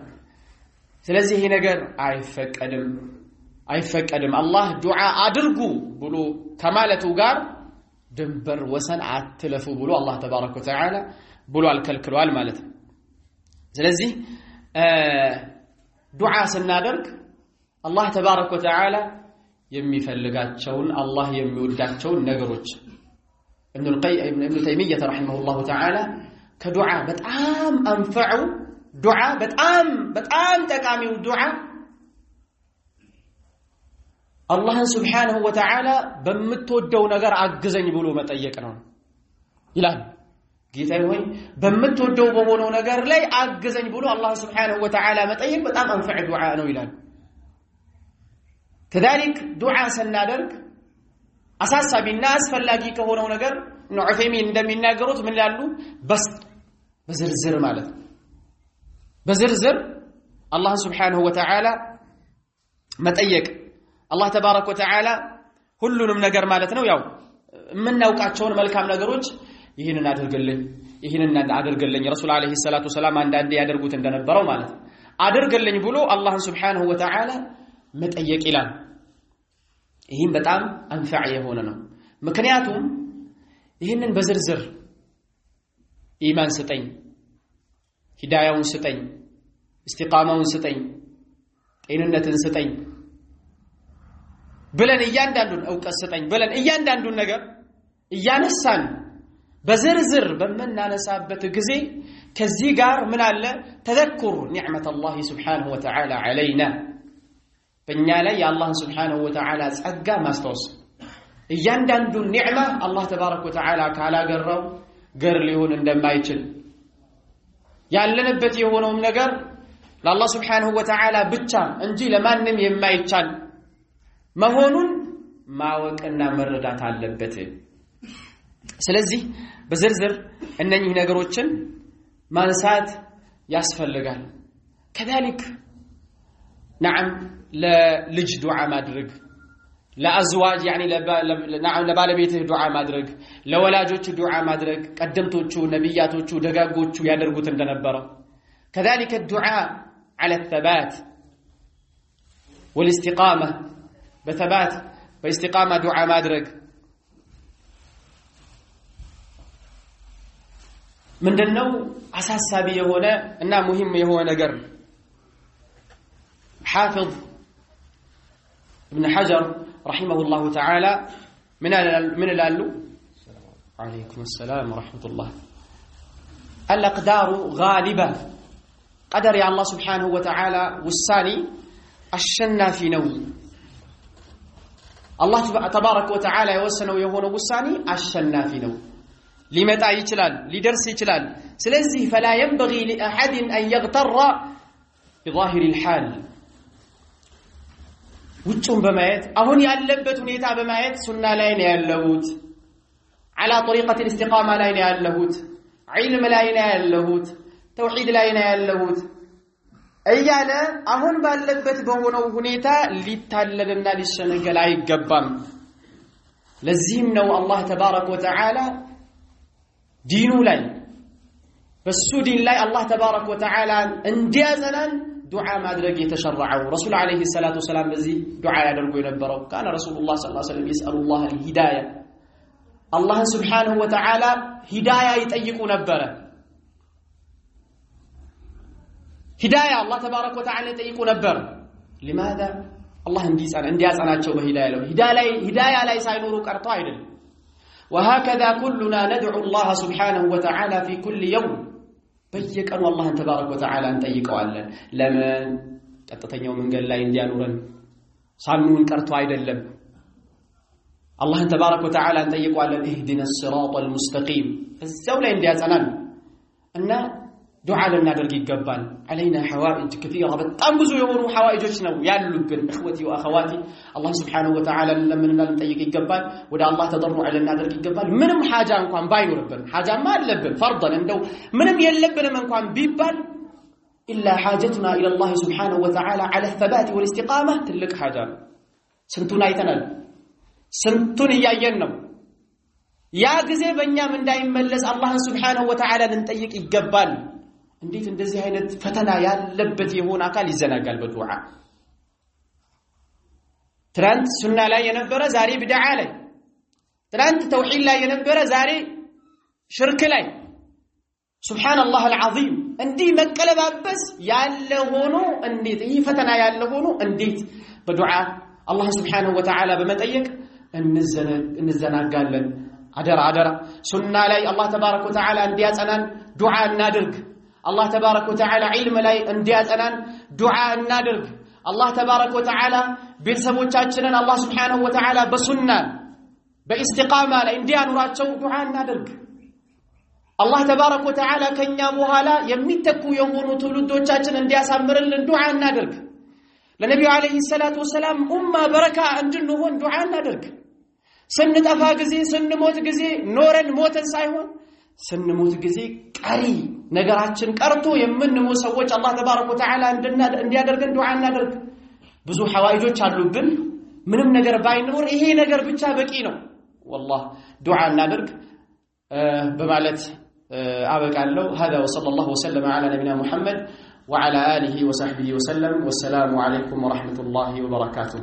ስለዚህ ይሄ ነገር አይፈቀድም አላህ ዱዓ አድርጉ ብሎ ከማለቱ ጋር ድንበር ወሰን አትለፉ ብሎ አላህ ተባረከ ወተዓላ ብሎ አልከልክሏል ማለት ስለዚህ ዱዓ ስናደርግ አላህ ተባረከ ወተዓላ የሚፈልጋቸውን አላህ የሚወዳቸውን ነገሮች ابن تيمية رحمه الله تعالى كدعاء بتأم أنفعه دعاء بتأم تكامل دعاء الله سبحانه وتعالى بمتودو نجر عجزني بلو متأيكنا إلى ጌታዬ ሆይ በመትወደው በሆነው ነገር ላይ አግዘኝ ብሎ አላህ Subhanahu Wa Ta'ala መጠየቅ በጣም አንፈዕ ዱዓ ነው ይላል كذلك ዱዓ ስናደርግ አሳሳቢና አስፈላጊ ከሆነው ነገር ነው ዑሰይሚን እንደሚናገሩት ምን ይላሉ በዝርዝር ማለት በዝርዝር አላህ Subhanahu Wa Ta'ala መጠየቅ አላህ ተባረከ ወተዓላ ሁሉንም ነገር ማለት ነው ያው ምንናውቃቸውን መልካም ነገሮች ይሄንን አድርግልኝ ረሱል አለይሂ ሰላቱ ሰላም አንዳንዴ ያደርጉት እንደነበረው ማለት አድርግልኝ ብሎ አላህን Subhanahu Wa Ta'ala መጠየቅ ይላል ይሄን በጣም አንፈዕ የሆነ ነው ምክንያቱም ይሄንን በዝርዝር ኢማን ስጠኝ ሂዳያውን ስጠኝ እስቲቃማውን ስጠኝ ጤንነትን ስጠኝ ብለን እያንዳንዱን ዕውቀት ስጠኝ ብለን እያንዳንዱን ነገር እያነሳን በዝርዝር በመናነሳበት ጊዜ ከዚህ ጋር ምን አለ ተذكر نعمة الله سبحانه وتعالى علينا በእኛ ላይ የአላህ Subhanahu Wa Ta'ala ጸጋ ማስተዋወስ እያንዳንዱን ኒዕማ አላህ ተባረከ ወተዓላ ካላገራው ገር ሊሆን እንደማይችል ያለንበት የሆነውም ነገር ለአላህ Subhanahu Wa Ta'ala ብቻ እንጂ ለማንም የማይቻል መሆኑን ማወቅና መረዳት አለበት ስለዚህ በዝርዝር እነኚህ ነገሮችን ማንሳት ያስፈልጋል كذلك نعم ለልጅ ዱዓ ማድረግ ለአዝዋጅ يعني نعم ለባለቤትህ ዱዓ ማድረግ ለወላጆች ዱዓ ማድረግ ቀደምቶቹ ነብያቶቹ ደጋጎቹ ያደርጉት እንደነበረ كذلك الدعاء على الثبات والاستقامة بثبات باستقامة دعاء مادرك من دنو أساس سابية هنا إنها مهمة هو نجر حافظ ابن حجر رحمه الله تعالى من الألو عليكم السلام ورحمة الله الأقدار غالبة قدر يا الله سبحانه وتعالى والثاني الشنا في نوم الله تبارك وتعالى يوسنوا يهون والثاني الشنا في نوم لمتى يجلال لدرس يجلال سلزه فلا ينبغي لأحد أن يغتر بظاهر الحال وجهم بمايت أهون يعلبت ونيتا بمايت سنة لين يعلوت على طريقة الاستقامة لين يعلوت علم لين يعلوت توحيد لين يعلوت እያለ አሁን ባለበት በሆነው ሁኔታ ሊታለልና ሊሸነገል አይገባም ለዚህም ነው አላህ ተባረከ ወተዓላ ዲኑ ላይ በሱ ዲን ላይ አላህ ተባረከ ወተዓላ እንዲያዘናን ዱዓ ማድረግ የተሸረዐው ረሱል አለይሂ ሰላቱ ሰላም በዚህ ዱዓ ያደርጉ የነበረው ካነ ረሱሉላህ ሰለላሁ ዐለይሂ ወሰለም ይስአሉላህ አልሂዳያ አላህ Subhanahu Wa Ta'ala ሂዳያ ይጠይቁ ነበር هداية الله تبارك وتعالى يطيقوا نبر لماذا الله اندياساناچو بهداية له هداية لا يساينورو قرطو አይደል وهكذا كلنا ندعو الله سبحانه وتعالى في كل يوم በየቀኑ الله تبارك وتعالى እንጠይቀዋለን ለምን ቀጥተኛው መንገድ ላይ እንዲያኖረን ሳንኑን ቀርቶ አይደለም الله تبارك وتعالى እንጠይቀዋለን اهدنا الصراط المستقيم እዛው ላይ እንዲያጸናን እና دعاء لنا درجي جبان علينا حوائج كثيرة بتأم بزو يورو حوائجنا وياللبن إخوتي وأخواتي الله سبحانه وتعالى لما لنا نتيجي جبان ودا الله تضرع علينا درجي جبان منهم حاجة نكون بايو ربنا حاجة ما اللبن فرضا إنه منهم يلبن من كون بيبان إلا حاجتنا إلى الله سبحانه وتعالى على الثبات والاستقامة تلك حاجة سنتنا يتنال سنتنا ياينم يا جزء بنيا من دايم ملز الله سبحانه وتعالى نتيجي جبان እንዴት እንደዚህ አይነት ፈተና ያለበት የሆነ አካል ይዘናጋል በዱዓ ትራንት ሱና ላይ የነበረ ዛሬ ቢድዓ ላይ ትራንት ተውሂድ ላይ የነበረ ዛሬ ሽርክ ላይ ሱብሃንአላህ አልዓዚም እንዲህ መቀለባበስ ያለ ሆኖ እንዴት ይህ ፈተና ያለ ሆኖ እንዴት በዱዓ አላህ Subhanahu Wa Ta'ala በመጠየቅ እንዘናጋለን አደራ ሱና ላይ አላህ ተባረከ ወተዓላ እንዲያጸናን ዱዓ እናድርግ الله تبارك وتعالى علم لا اندياتنا دعاء النادر الله تبارك وتعالى بيتسبوچاچنن الله سبحانه وتعالى بسنة باستقامة لا انديان راتشو دعاء النادر አላህ ተባረከ ወተዓላ ከኛ በኋላ የሚተኩ የሆኑ ትውልዶቻችን እንዲያሳምርልን ዱዓ እናድርግ። ለነብዩ አለይሂ ሰላቱ ወሰላም ኡማ በረካ እንድንሆን ዱዓ እናድርግ። ስንጠፋ ጊዜ ስንሞት ጊዜ ኖረን ሞተን ሳይሆን ስንሞት ጊዜ ቀሪ ነገራችን ቀርቶ የምንሞት ሰዎች አላህ ተባረከ ወተዓላ እንዲያደርገን ዱዓ እናድርግ። ብዙ ሐዋይጆች አሉብን። ምንም ነገር ባይኖር ይሄ ነገር ብቻ በቂ ነው። والله ዱዓ እናድርግ በማለት አበቃለሁ። هذا وصلى الله وسلم على نبينا محمد وعلى آله وصحبه وسلم والسلام عليكم ورحمة الله وبركاته.